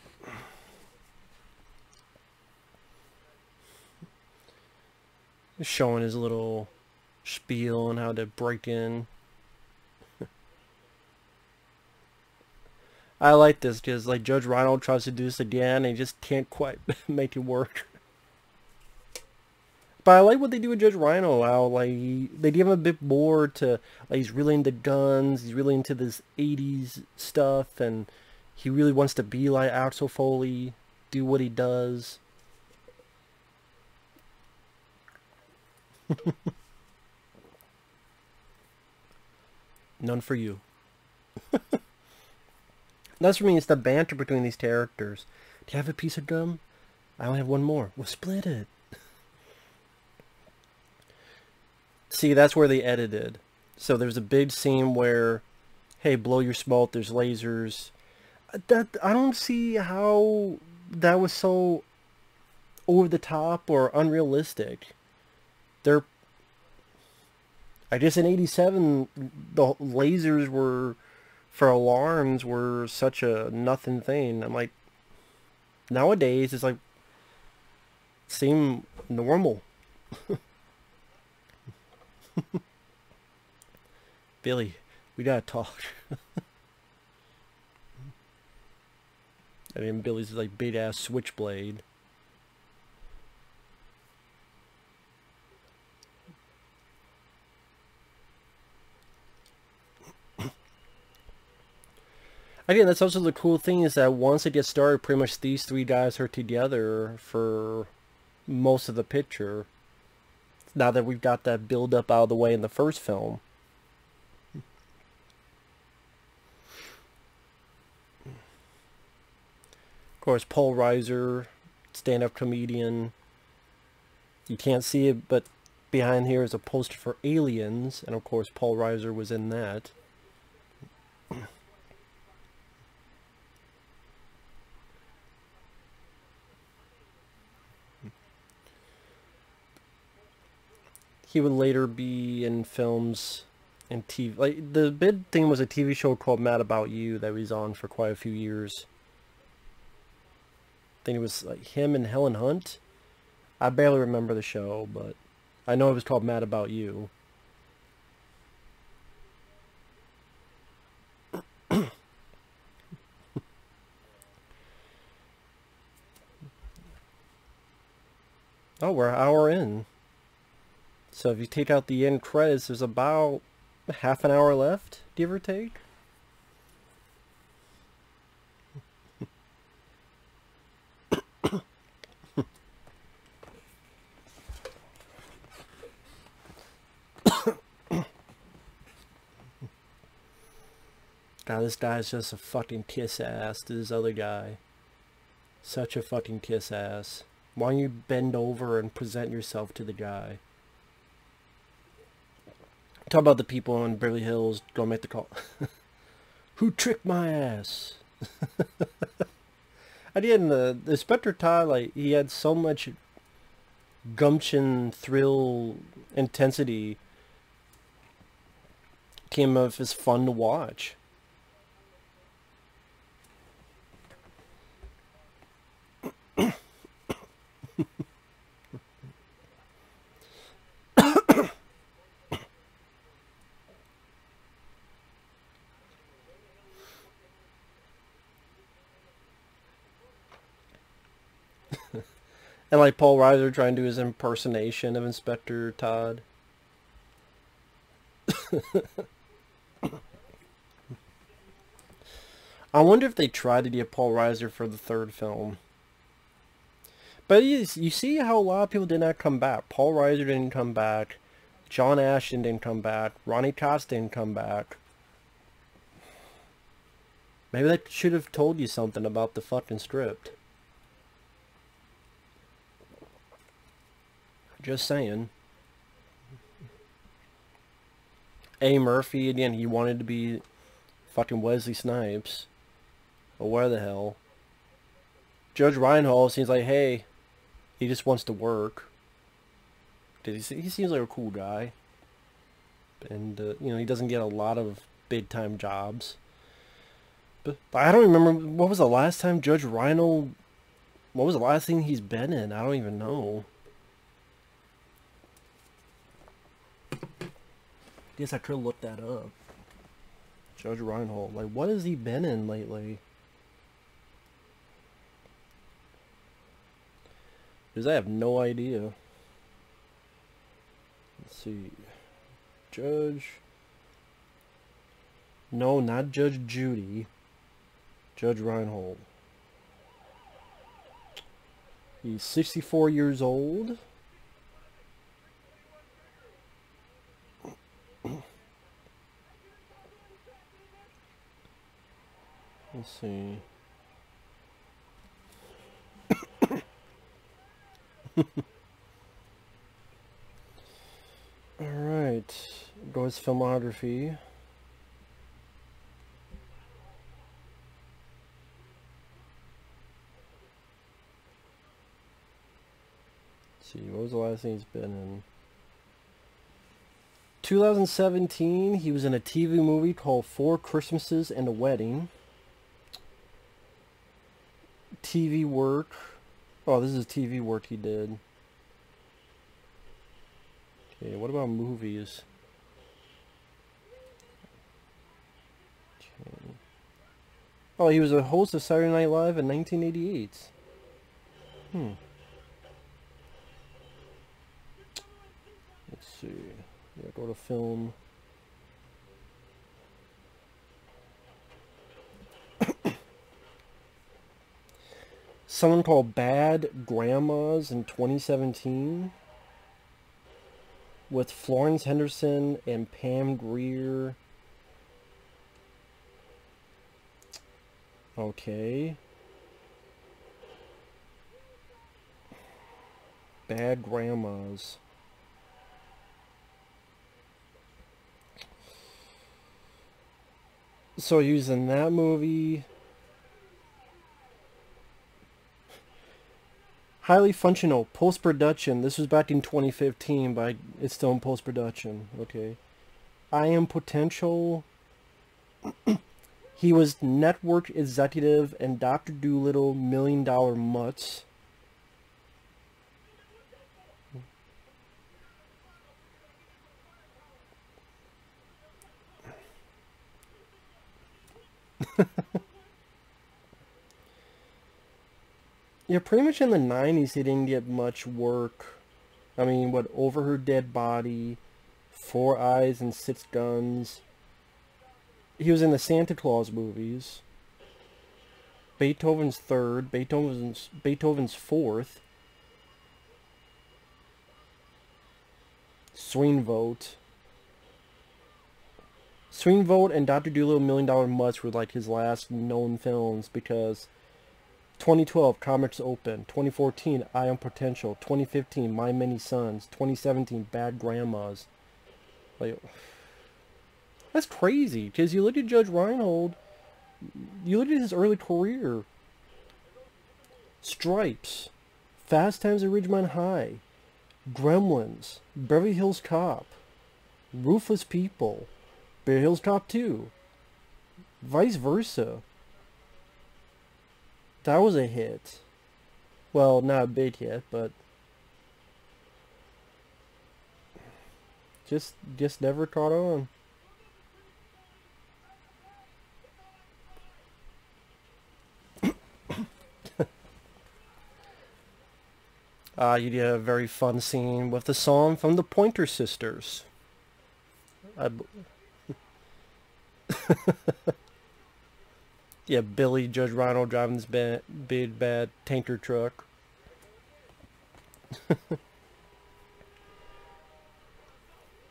Just showing his little spiel on how to break in. I like this because like Judge Reinhold tries to do this again and he just can't quite make it work. But I like what they do with Judge Rhino. How like they give him a bit more to like he's really into guns. He's really into this '80s stuff, and he really wants to be like Axel Foley, do what he does. None for you. That's for me, it's the banter between these characters. Do you have a piece of gum? I only have one more. We'll split it. See, that's where they edited. So there's a big scene where, hey, blow your smoke, there's lasers. That I don't see how that was so over the top or unrealistic. They're, I guess in '87, the lasers were, for alarms, were such a nothing thing. I'm like, nowadays, it's like, seem normal. Billy, we gotta talk. I mean, Billy's like big ass switchblade. Again, that's also the cool thing, is that once it gets started, pretty much these three guys are together for most of the picture. Now that we've got that build up out of the way in the first film. Of course, Paul Reiser, stand-up comedian. You can't see it, but behind here is a poster for Aliens, and of course Paul Reiser was in that. He would later be in films and TV. Like, the big thing was a TV show called Mad About You that he was on for quite a few years. I think it was like him and Helen Hunt. I barely remember the show, but I know it was called Mad About You. Oh, we're an hour in. So if you take out the end credits, there's about half an hour left, give or take. God, this guy's just a fucking kiss ass to this other guy. Such a fucking kiss ass. Why don't you bend over and present yourself to the guy? Talk about the people in Beverly Hills don't make the call. Who tricked my ass? I did. The Inspector Todd, like, he had so much gumption, thrill, intensity. Came off as fun to watch. And like Paul Reiser trying to do his impersonation of Inspector Todd. I wonder if they tried to get Paul Reiser for the third film. But you see how a lot of people did not come back. Paul Reiser didn't come back. John Ashton didn't come back. Ronnie Cox didn't come back. Maybe that should have told you something about the fucking script. Just saying. A. Murphy, again, he wanted to be fucking Wesley Snipes. But where the hell? Judge Reinhold seems like, hey, he just wants to work. He seems like a cool guy. And, you know, he doesn't get a lot of big-time jobs. But I don't remember, what was the last time Judge Reinhold, what was the last thing he's been in? I don't even know. Guess I could look that up. Judge Reinhold. Like, what has he been in lately? Because I have no idea. Let's see. Judge. No, not Judge Judy. Judge Reinhold. He's 64 years old. Let's see. Alright. Go his filmography. Let's see, what was the last thing he's been in? 2017, he was in a TV movie called Four Christmases and a Wedding. TV work. Oh, this is TV work he did. Okay, what about movies? Okay. Oh, he was a host of Saturday Night Live in 1988. Let's see. Yeah, go to film. Someone called Bad Grandmas in 2017 with Florence Henderson and Pam Grier. Okay. Bad Grandmas. So he was in that movie. Highly functional post-production. This was back in 2015, but it's still in post-production. Okay. I Am Potential. He was network executive and Dr. Dolittle $1 Million Mutts. Yeah, pretty much in the 90s he didn't get much work. I mean, what, Over Her Dead Body, Four Eyes and Six Guns. He was in the Santa Claus movies. Beethoven's Third, Beethoven's Fourth. Swing Vote. Swing Vote and Dr. Dolittle $1 Million Mutts were like his last known films because 2012, Comics Open. 2014, I Am Potential. 2015, My Many Sons. 2017, Bad Grandmas. Like, that's crazy, because you look at Judge Reinhold, you look at his early career. Stripes. Fast Times at Ridgemont High. Gremlins. Beverly Hills Cop. Ruthless People. Beverly Hills Cop 2. Vice Versa. That was a hit. Well, not a big hit, but just never caught on. You did a very fun scene with the song from the Pointer Sisters. Yeah, Billy, Judge Rhino driving this big bad tanker truck.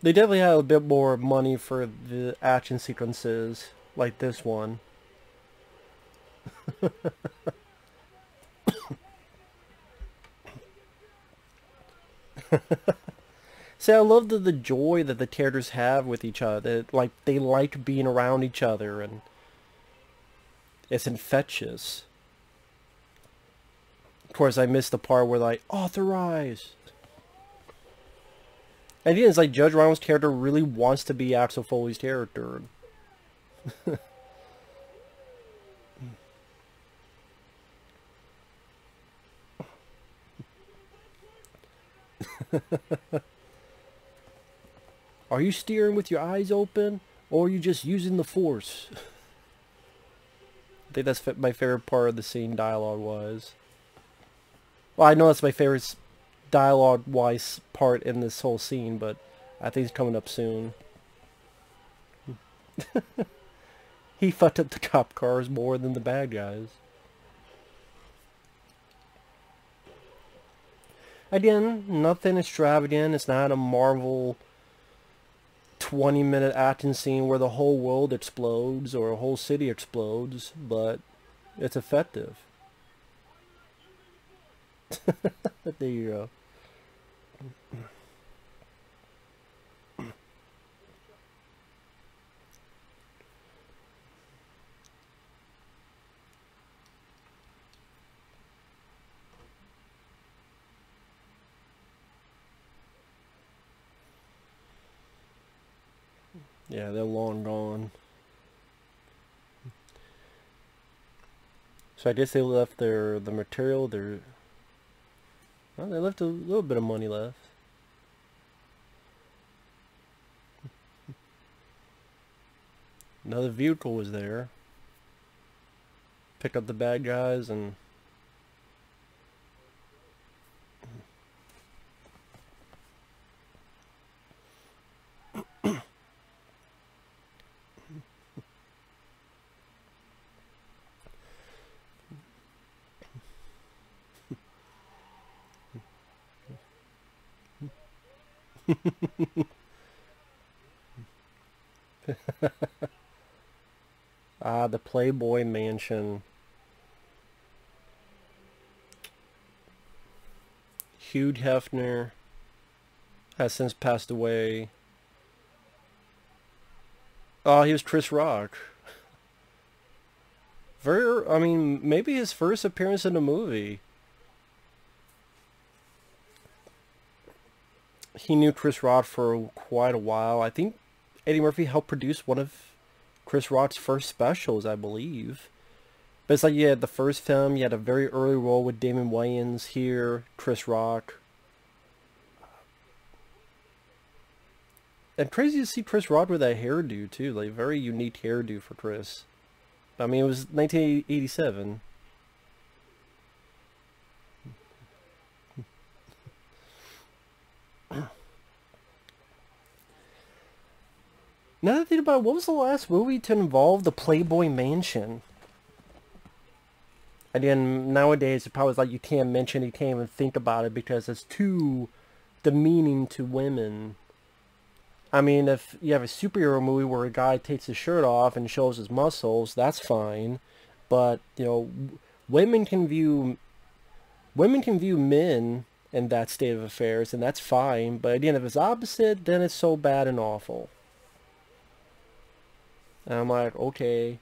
They definitely had a bit more money for the action sequences, like this one. See, I love the joy that the characters have with each other. That, like, they like being around each other, and it's infectious. Of course, I missed the part where, like, authorized. And again, it's like Judge Reinhold's character really wants to be Axel Foley's character. Are you steering with your eyes open, or are you just using the force? I think that's my favorite part of the scene dialogue-wise. Well, I know that's my favorite dialogue-wise part in this whole scene, but I think it's coming up soon. He fucked up the cop cars more than the bad guys. Again, nothing extravagant. It's not a Marvel 20-minute action scene where the whole world explodes or a whole city explodes, but it's effective. There you go. Yeah, they're long gone. So I guess they left the material. Well, they left a little bit of money left. Another vehicle was there. Pick up the bad guys and... the Playboy Mansion. Hugh Hefner has since passed away. Oh, he was Chris Rock. I mean, maybe his first appearance in a movie. He knew Chris Rock for quite a while. I think Eddie Murphy helped produce one of Chris Rock's first specials, I believe. But it's like you had the first film, you had a very early role with Damon Wayans here, Chris Rock. And crazy to see Chris Rock with that hairdo too, like very unique hairdo for Chris. I mean, it was 1987. Now that I think about it, what was the last movie to involve the Playboy Mansion? Again, nowadays it probably is like you can't mention it, you can't even think about it because it's too demeaning to women. I mean, if you have a superhero movie where a guy takes his shirt off and shows his muscles, that's fine. But, you know, women can view men in that state of affairs, and that's fine. But again, if it's opposite, then it's so bad and awful. And I'm like, okay.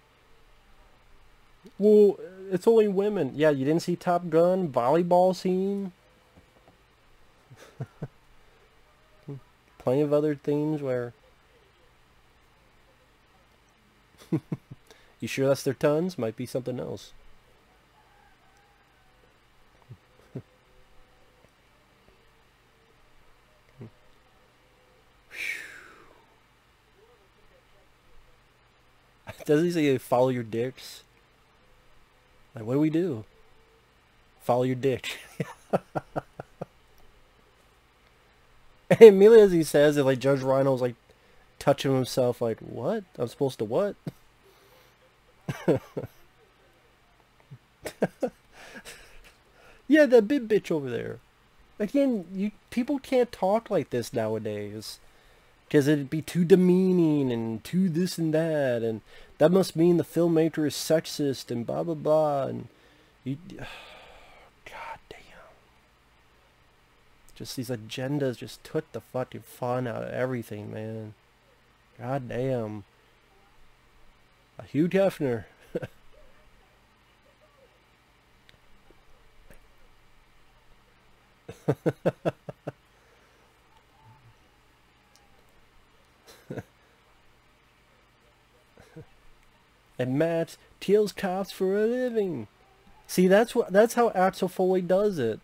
Well, it's only women. Yeah, you didn't see Top Gun volleyball scene? Plenty of other themes where... You sure that's their tons? Might be something else. Doesn't he say follow your dicks? Like, what do we do? Follow your dick. And immediately as he says it, like, Judge Rhino's like touching himself like, what? I'm supposed to what? Yeah, that big bitch over there. Again, people can't talk like this nowadays. Because it'd be too demeaning and too this and that. And that must mean the filmmaker is sexist and blah, blah, blah. And you... God damn. Just these agendas just took the fucking fun out of everything, man. God damn. A Hugh Hefner. And Matt kills cops for a living. See, that's how Axel Foley does it.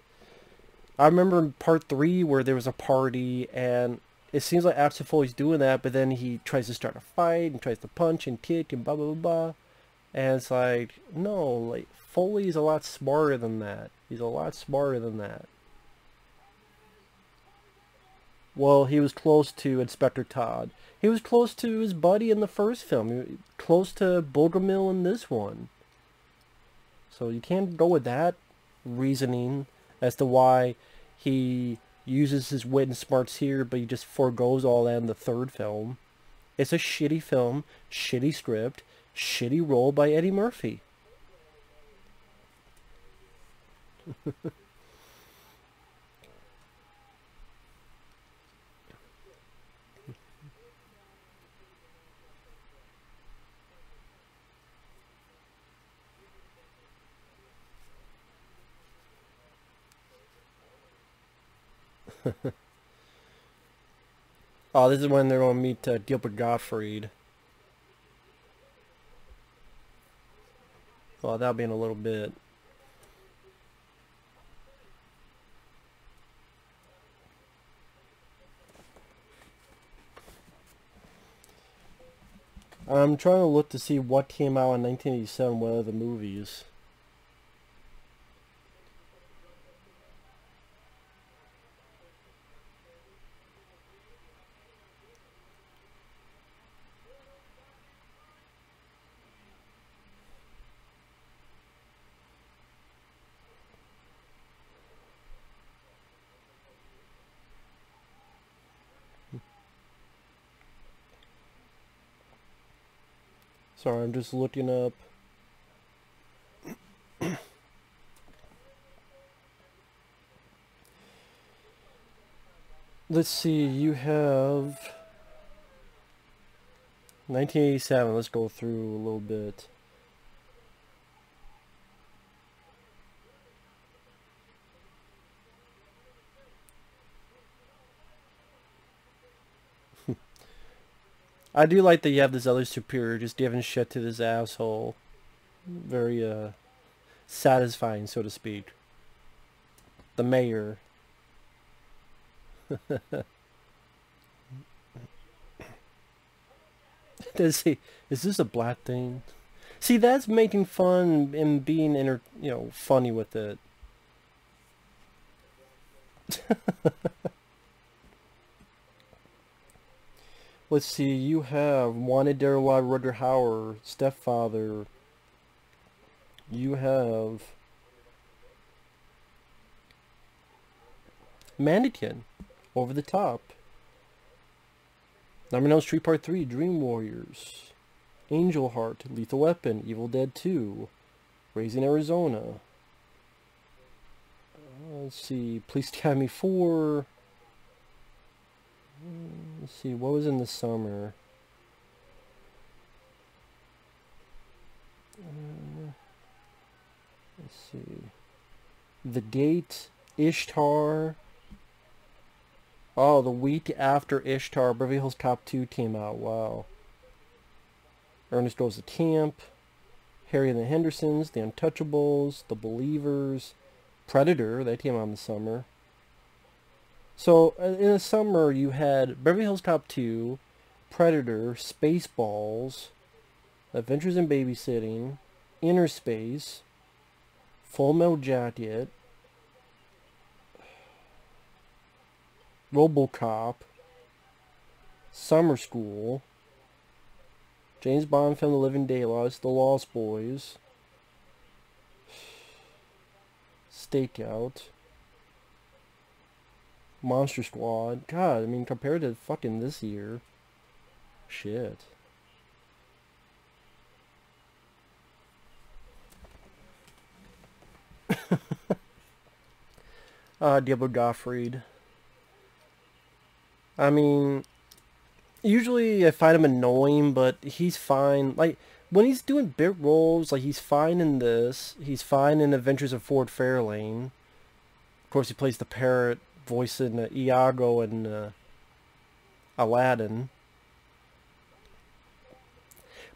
I remember in part 3 where there was a party and it seems like Axel Foley's doing that, but then he tries to start a fight and tries to punch and kick and blah blah blah blah. And it's like, no, like Foley's a lot smarter than that. He's a lot smarter than that. Well, he was close to Inspector Todd. He was close to his buddy in the first film. He was close to Bogomil in this one. So you can't go with that reasoning as to why he uses his wit and smarts here, but he just foregoes all that in the third film. It's a shitty film, shitty script, shitty role by Eddie Murphy. Oh, this is when they're going to meet Gilbert Gottfried. Oh, that'll be in a little bit. I'm trying to look to see what came out in 1987, what are the movies. Sorry, I'm just looking up. Let's see, you have 1987. Let's go through a little bit. I do like that you have this other superior just giving shit to this asshole. Very, satisfying, so to speak. The mayor. Does he? Is this a black thing? See, that's making fun and being funny with it. Let's see, you have Wanted Daredevil Rutger Hauer, Stepfather. You have Mannequin, Over the Top. Nightmare on Elm Street Part 3, Dream Warriors. Angel Heart, Lethal Weapon, Evil Dead 2, Raising Arizona. Let's see, Police Academy 4. Let's see, what was in the summer? Let's see. The Gate, Ishtar. Oh, the week after Ishtar, Beverly Hills Cop 2 came out. Wow. Ernest Goes to Camp, Harry and the Hendersons, The Untouchables, The Believers, Predator, that came out in the summer. So, in the summer, you had Beverly Hills Cop 2, Predator, Spaceballs, Adventures in Babysitting, Inner Space, Full Metal Jacket, RoboCop, Summer School, James Bond film The Living Daylights, The Lost Boys, Stakeout, Monster Squad. God, I mean, compared to fucking this year, shit. Gilbert Gottfried. I mean, usually I find him annoying, but he's fine. Like, when he's doing bit roles, like, he's fine in this. He's fine in Adventures of Ford Fairlane. Of course, he plays the parrot voice in Iago and Aladdin.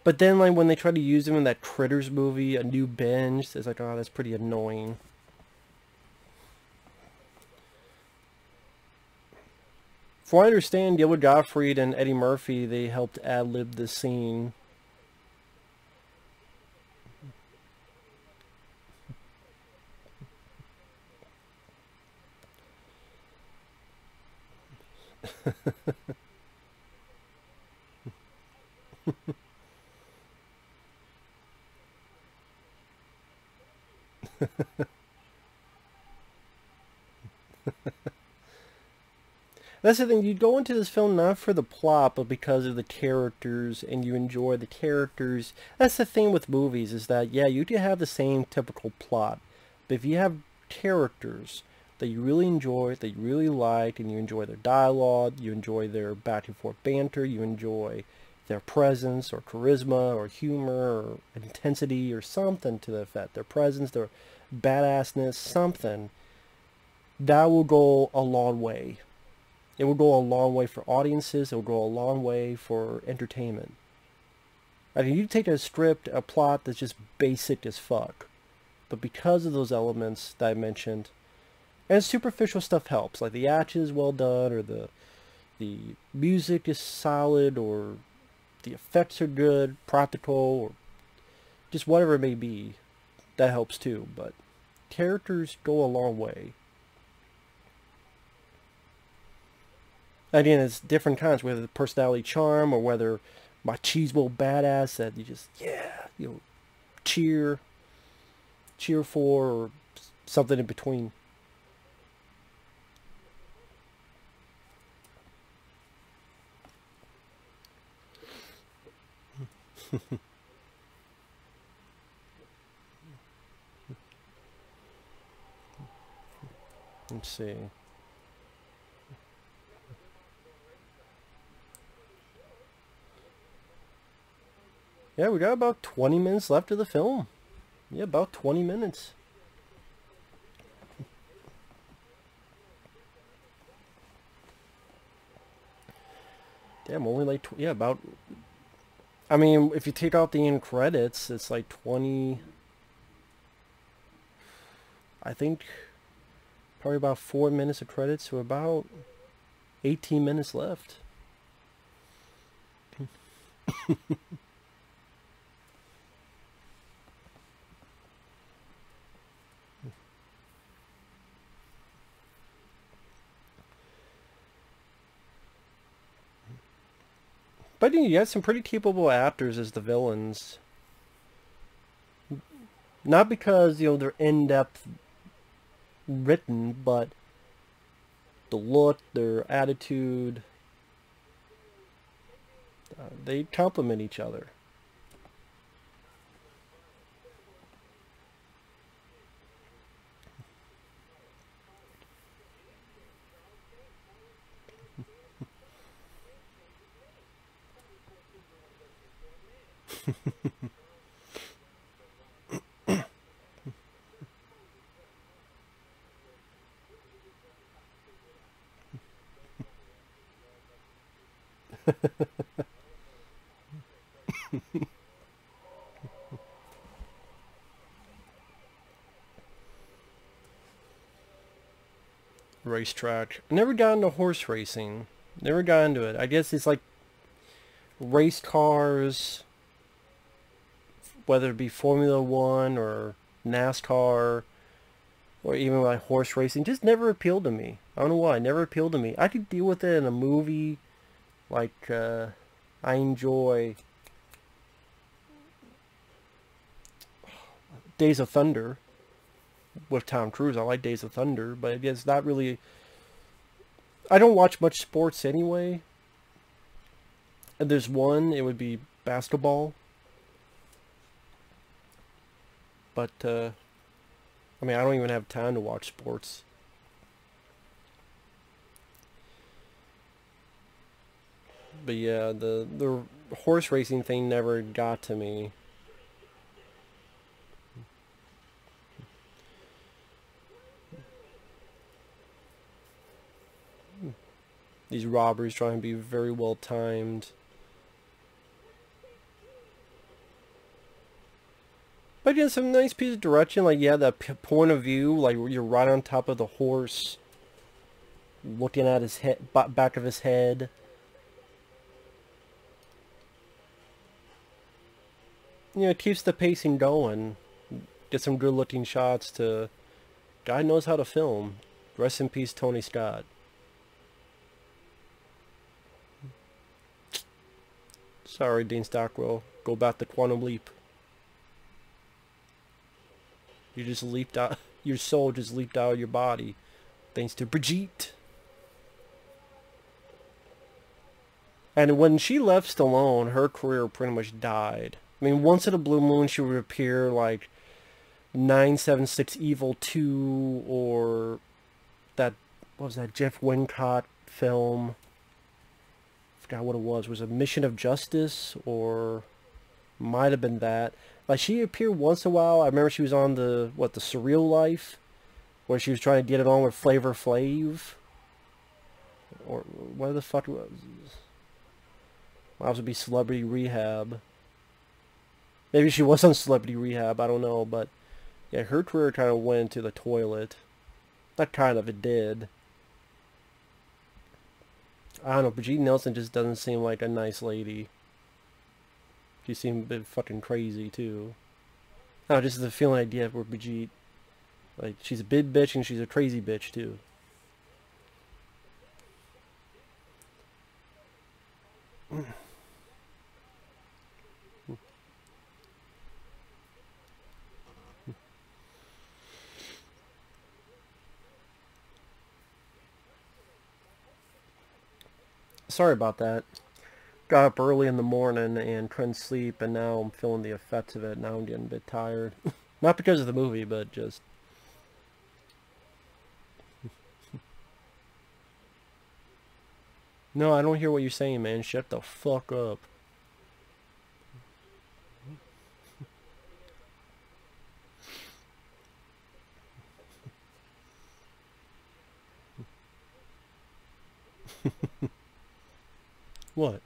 But then, like, when they try to use him in that Critters movie, A New Binge, it's like, oh, that's pretty annoying. From what I understand, Gilbert Gottfried and Eddie Murphy, they helped ad-lib this scene. That's the thing, you go into this film not for the plot, but because of the characters, and you enjoy the characters. That's the thing with movies, is that, yeah, you do have the same typical plot, but if you have characters that you really enjoy, that you really like, and you enjoy their dialogue, you enjoy their back and forth banter, you enjoy their presence, or charisma, or humor, or intensity, or something to the effect, their presence, their badassness, something, that will go a long way. It will go a long way for audiences. It will go a long way for entertainment. I mean, you take a script, a plot that's just basic as fuck, but because of those elements that I mentioned, and superficial stuff helps, like the action is well done, or the music is solid, or the effects are good, practical, or just whatever it may be, that helps too. But characters go a long way. Again, it's different kinds, whether the personality charm or whether machismo badass that you just, yeah, cheer for, or something in between. Let's see. Yeah, we got about 20 minutes left of the film. Yeah, about 20 minutes. Damn, only like, yeah, about... I mean, if you take out the end credits, it's like 20... I think probably about 4 minutes of credits, so about 18 minutes left. But you got some pretty capable actors as the villains. Not because, they're in-depth written, but the look, their attitude, they complement each other. Racetrack. Never got into horse racing. Never got into it. I guess it's like race cars, whether it be Formula One or NASCAR, or even like horse racing, just never appealed to me. I don't know why. Never appealed to me. I could deal with it in a movie. Like, I enjoy Days of Thunder with Tom Cruise. I like Days of Thunder, but it's not really... I don't watch much sports anyway. And there's one, it would be basketball. But, I mean, I don't even have time to watch sports. But yeah, the horse racing thing never got to me. These robberies trying to be very well timed. But yeah, some nice piece of direction. Like, yeah, that point of view, like you're right on top of the horse, looking at his head, back of his head. It keeps the pacing going. Get some good looking shots to... God knows how to film. Rest in peace, Tony Scott. Sorry, Dean Stockwell. Go back to Quantum Leap. You just leaped out. Your soul just leaped out of your body. Thanks to Brigitte. And when she left Stallone, her career pretty much died. I mean, once in a blue moon, she would appear like 976 Evil 2 or that, what was that, Jeff Wincott film? I forgot what it was. Was it Mission of Justice? Or might have been that. Like, she appeared once in a while. I remember she was on the Surreal Life, where she was trying to get it on with Flavor Flav. Or what the fuck was it? Might also be Celebrity Rehab. Maybe she was on Celebrity Rehab, I don't know, but yeah, her career kind of went to the toilet. Not kind of, it did. I don't know, Brigitte Nielsen just doesn't seem like a nice lady. She seemed a bit fucking crazy, too. I don't know, just the feeling idea of where Brigitte, like, she's a big bitch and she's a crazy bitch, too. Sorry about that. Got up early in the morning and couldn't sleep, and now I'm feeling the effects of it. Now I'm getting a bit tired. Not because of the movie, but just... No, I don't hear what you're saying, man. Shut the fuck up. What?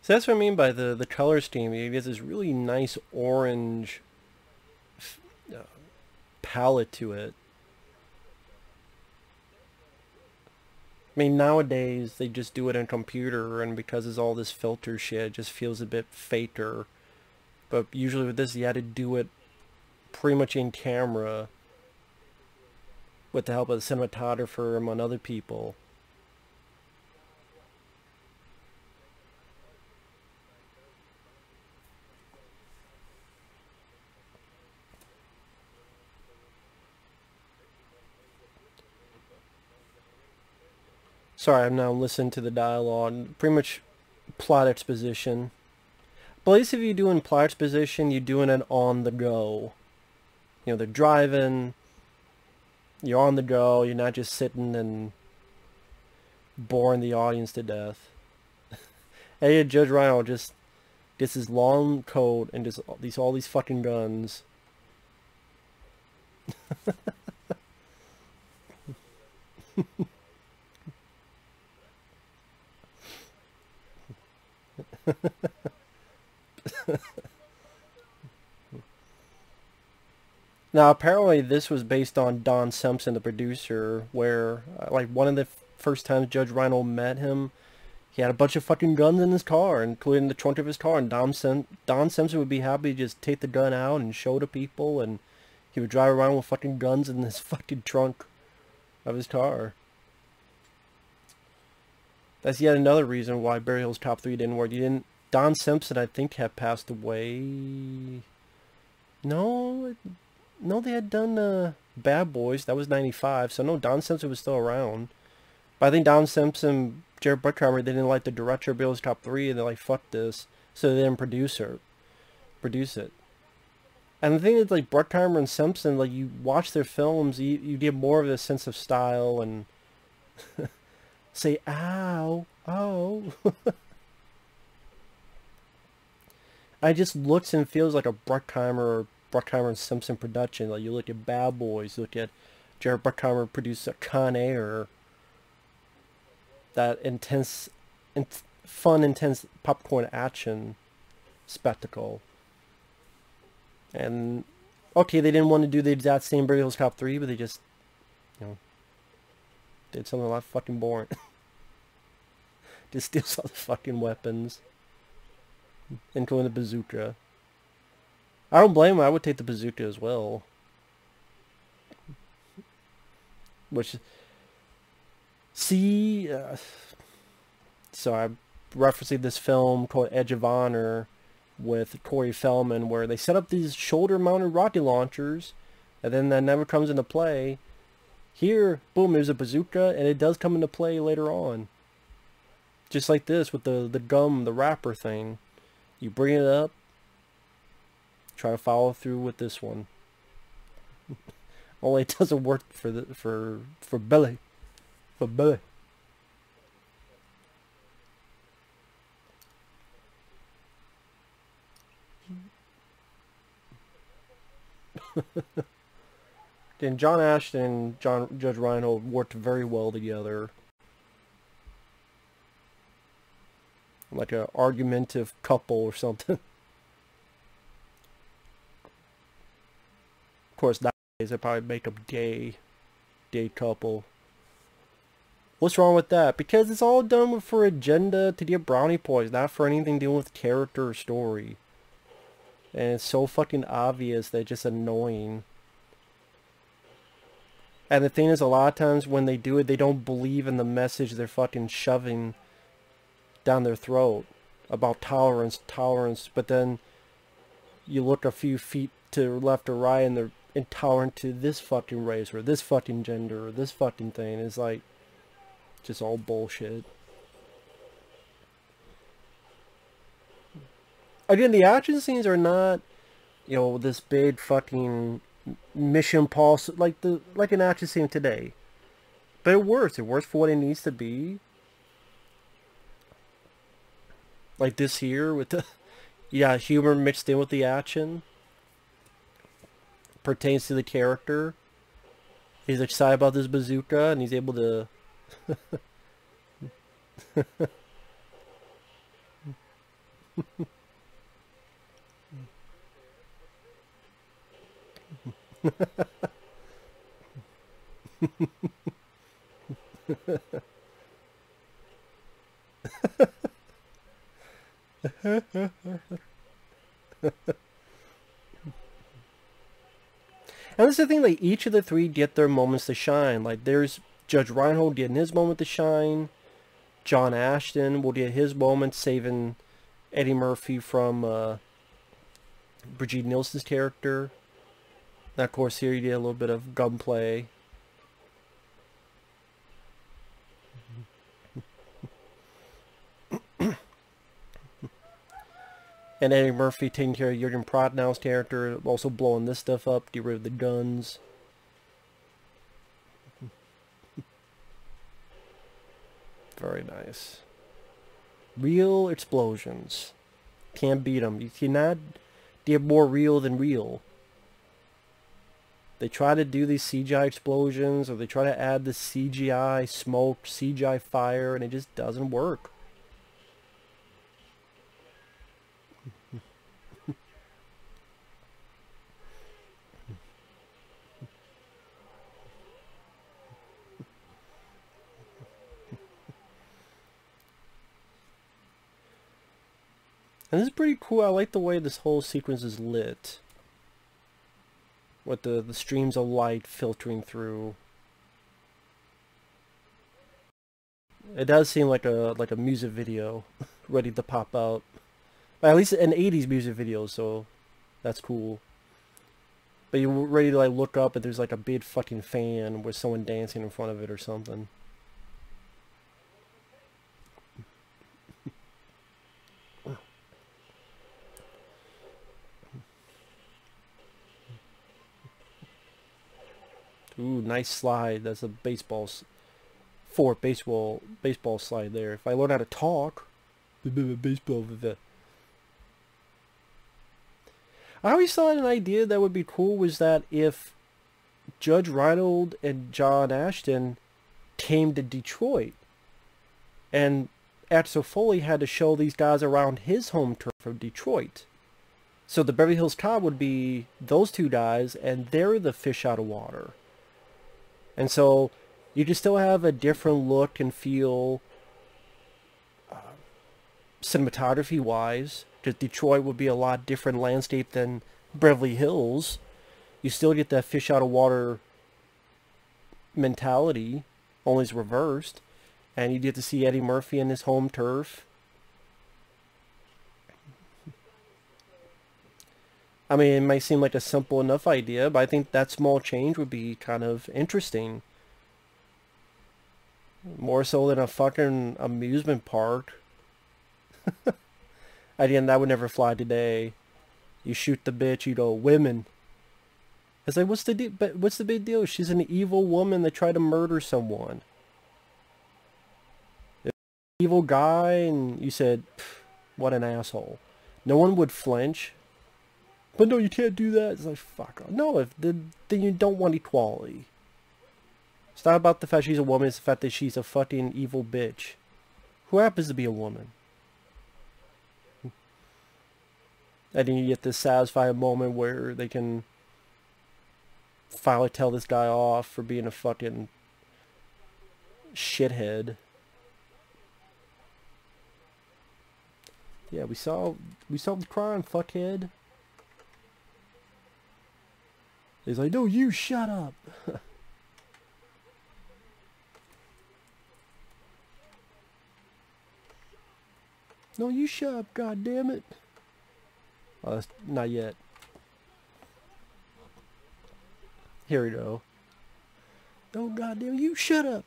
So that's what I mean by the color scheme. You get this really nice orange uh, palette to it. I mean, nowadays they just do it in a computer, and because there's all this filter shit, it just feels a bit faker. But usually with this, you had to do it pretty much in camera with the help of the cinematographer among other people. Sorry, I'm now listening to the dialogue. Pretty much plot exposition. But at least if you're doing plot exposition, you're doing it on the go. You know, they're driving, you're on the go, you're not just sitting and boring the audience to death. Hey, Judge Rhino just gets his long coat and just all these fucking guns. Now, apparently this was based on Don Simpson, the producer, where, like, one of the first times Judge Rhino met him, he had a bunch of fucking guns in his car, including the trunk of his car, and Don Simpson would be happy to just take the gun out and show to people, and he would drive around with fucking guns in his fucking trunk of his car. That's yet another reason why Beverly Hills Cop 3 didn't work. Don Simpson, I think, had passed away. No, they had done Bad Boys. That was 95. So no, Don Simpson was still around. But I think Don Simpson, Jared Bruckheimer, they didn't like the director of Beverly Hills Cop 3, and they're like, fuck this. So they didn't produce it. And the thing is, like, Bruckheimer and Simpson, like, you watch their films, you get more of a sense of style and say, ow, oh. I just looks and feels like a Bruckheimer and Simpson production. Like, you look at Bad Boys, you look at Jared Bruckheimer produced Con Air. That intense, fun, intense popcorn action spectacle. And okay, they didn't want to do the exact same Beverly Hills Cop 3, but they just, you know, did something a lot fucking boring. Just steals all the fucking weapons, including the bazooka. I don't blame him. I would take the bazooka as well. Which, see, so I'm referencing this film called Edge of Honor with Corey Feldman, where they set up these shoulder-mounted rocket launchers, and then that never comes into play. Here, boom, there's a bazooka, and it does come into play later on. Just like this with the gum, the wrapper thing. You bring it up, try to follow through with this one. Only it doesn't work for Billy. For Billy. And John Ashton and Judge Reinhold worked very well together. Like an argumentative couple or something. Of course, nowadays they probably make them gay couple. What's wrong with that? Because it's all done for agenda to get brownie points, not for anything dealing with character or story. And it's so fucking obvious that it's just annoying. And the thing is, a lot of times when they do it, they don't believe in the message they're fucking shoving down their throat about tolerance, but then you look a few feet to left or right and they're intolerant to this fucking race or this fucking gender or this fucking thing. It's like just all bullshit. Again, the action scenes are not, you know, this big fucking mission pulse like an action scene today. But it works. It works for what it needs to be. Like this here with the, yeah, humor mixed in with the action. Pertains to the character. He's excited about this bazooka and he's able to and that's the thing, like, each of the three get their moments to shine. Like, there's Judge Reinhold getting his moment to shine. John Ashton will get his moment saving Eddie Murphy from Brigitte Nielsen's character. And of course, here you get a little bit of gunplay. And Eddie Murphy taking care of Jürgen Prochnow character, also blowing this stuff up, get rid of the guns. Very nice. Real explosions. Can't beat them. You cannot get more real than real. They try to do these CGI explosions, or they try to add the CGI smoke, CGI fire, and it just doesn't work. And this is pretty cool. I like the way this whole sequence is lit. With the streams of light filtering through. It does seem like a music video ready to pop out. At least an 80s music video, so that's cool. But you're ready to like look up and there's like a big fucking fan with someone dancing in front of it or something. Ooh, nice slide. That's a baseball slide there. If I learn how to talk, baseball with it. I always thought an idea that would be cool was that if Judge Reinhold and John Ashton came to Detroit and Axel Foley had to show these guys around his home turf of Detroit. So the Beverly Hills Cop would be those two guys, and they're the fish out of water. And so you just still have a different look and feel cinematography wise. Because Detroit would be a lot different landscape than Beverly Hills. You still get that fish out of water mentality, only it's reversed. And you get to see Eddie Murphy in his home turf. I mean, it might seem like a simple enough idea, but I think that small change would be kind of interesting. More so than a fucking amusement park. Again, that would never fly today. You shoot the bitch, you go, women. It's like, what's the big deal? She's an evil woman that tried to murder someone. Evil guy, and you said, what an asshole. No one would flinch. But no, you can't do that. It's like, fuck off. No, then you don't want equality. It's not about the fact she's a woman, it's the fact that she's a fucking evil bitch. Who happens to be a woman? And then you get this satisfying moment where they can finally tell this guy off for being a fucking shithead. Yeah, we saw the crime, fuckhead. He's like, no, you shut up. No, you shut up, god damn it. Oh, that's not yet. Here we go. No, goddamn, you shut up.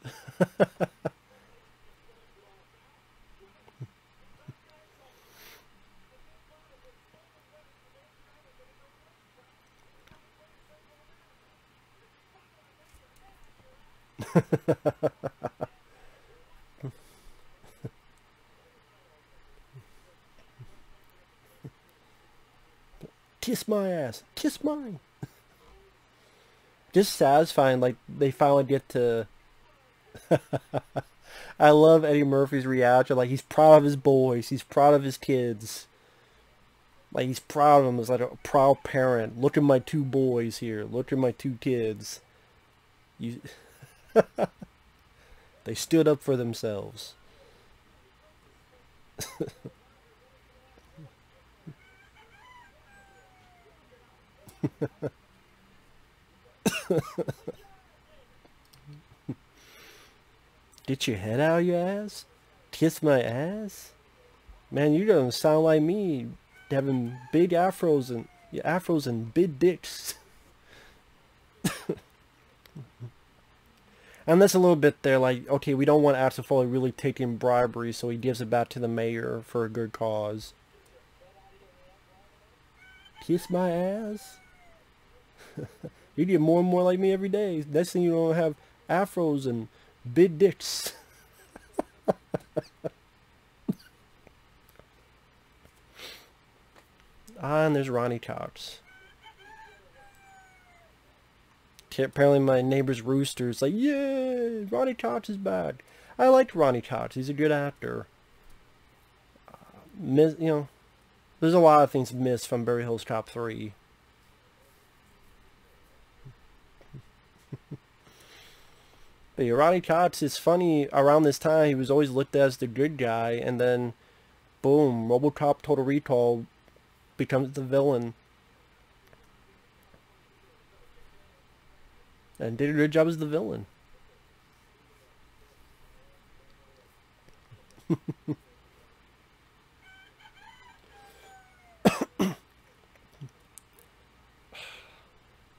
Kiss my ass. Kiss mine. Just satisfying, like, they finally get to... I love Eddie Murphy's reaction. Like, he's proud of his boys. He's proud of his kids. Like, he's proud of them as, like, a proud parent. Look at my two boys here. Look at my two kids. You... They stood up for themselves. Get your head out of your ass? Kiss my ass? Man, you don't sound like me, having big afros and big dicks. And that's a little bit there, like, okay, we don't want Axel Foley really taking bribery, so he gives it back to the mayor for a good cause. Kiss my ass? You get more and more like me every day. Next thing you don't have afros and big dicks. And there's Ronnie Cox. Apparently my neighbor's rooster's like, yay, Ronnie Cox is back. I liked Ronnie Cox. He's a good actor. You know, there's a lot of things missed from Beverly Hills Cop 3. But yeah, Ronnie Cox is funny. Around this time, he was always looked at as the good guy, and then, boom, RoboCop Total Recall becomes the villain. And did a good job as the villain.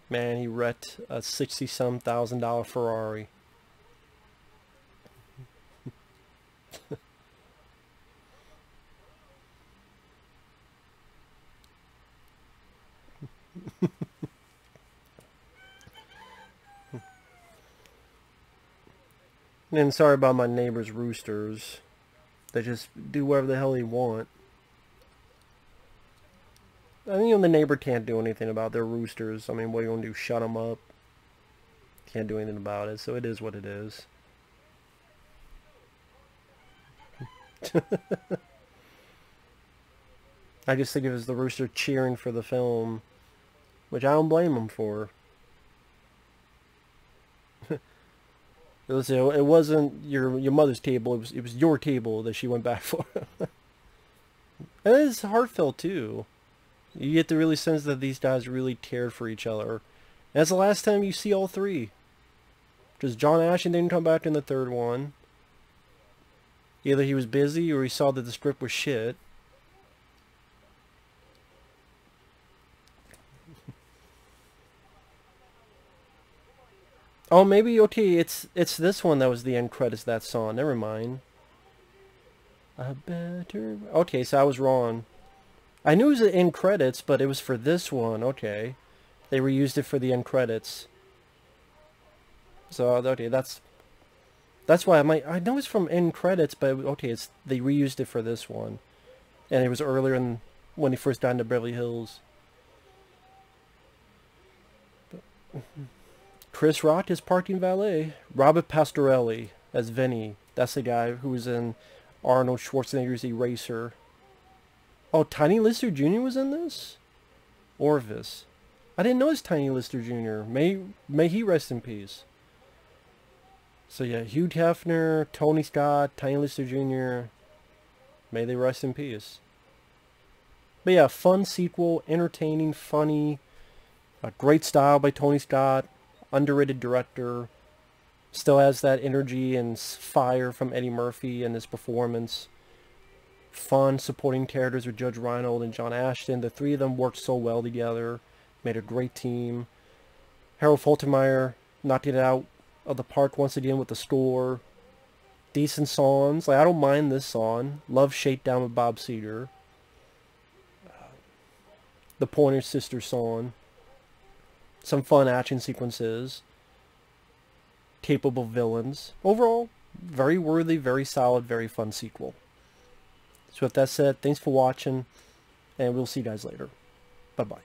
Man, he wrecked a $60-some thousand Ferrari. And sorry about my neighbor's roosters. They just do whatever the hell they want. I mean, the neighbor can't do anything about their roosters. I mean, what are you going to do? Shut them up? Can't do anything about it, so it is what it is. I just think of it as the rooster cheering for the film, which I don't blame him for. It wasn't your mother's table. It was your table that she went back for. And it's heartfelt too. You get to really sense that these guys really cared for each other. And that's the last time you see all three. Because John Ashton didn't come back in the third one. Either he was busy or he saw that the script was shit. Oh, maybe, okay, it's this one that was the end credits of that song. Never mind. A better... Okay, so I was wrong. I knew it was the end credits, but it was for this one. Okay. They reused it for the end credits. So, okay, that's why I know it's from end credits, but okay, they reused it for this one. And it was earlier when he first got into Beverly Hills. Chris Rock is parking valet. Robert Pastorelli as Vinny. That's the guy who was in Arnold Schwarzenegger's Eraser. Oh, Tiny Lister Jr. was in this? Orvis. I didn't know it's Tiny Lister Jr. May he rest in peace. So yeah, Hugh Hefner, Tony Scott, Tiny Lister Jr. May they rest in peace. But yeah, fun sequel, entertaining, funny, great style by Tony Scott, underrated director, still has that energy and fire from Eddie Murphy in his performance. Fun supporting characters with Judge Reinhold and John Ashton. The three of them worked so well together, made a great team. Harold Faltermeyer knocked it out of the park once again with the score. Decent songs. Like, I don't mind this song. Love Shakedown with Bob Seger. The Pointer Sisters song. Some fun action sequences. Capable villains. Overall, very worthy, very solid, very fun sequel. So with that said, thanks for watching, and we'll see you guys later. Bye-bye.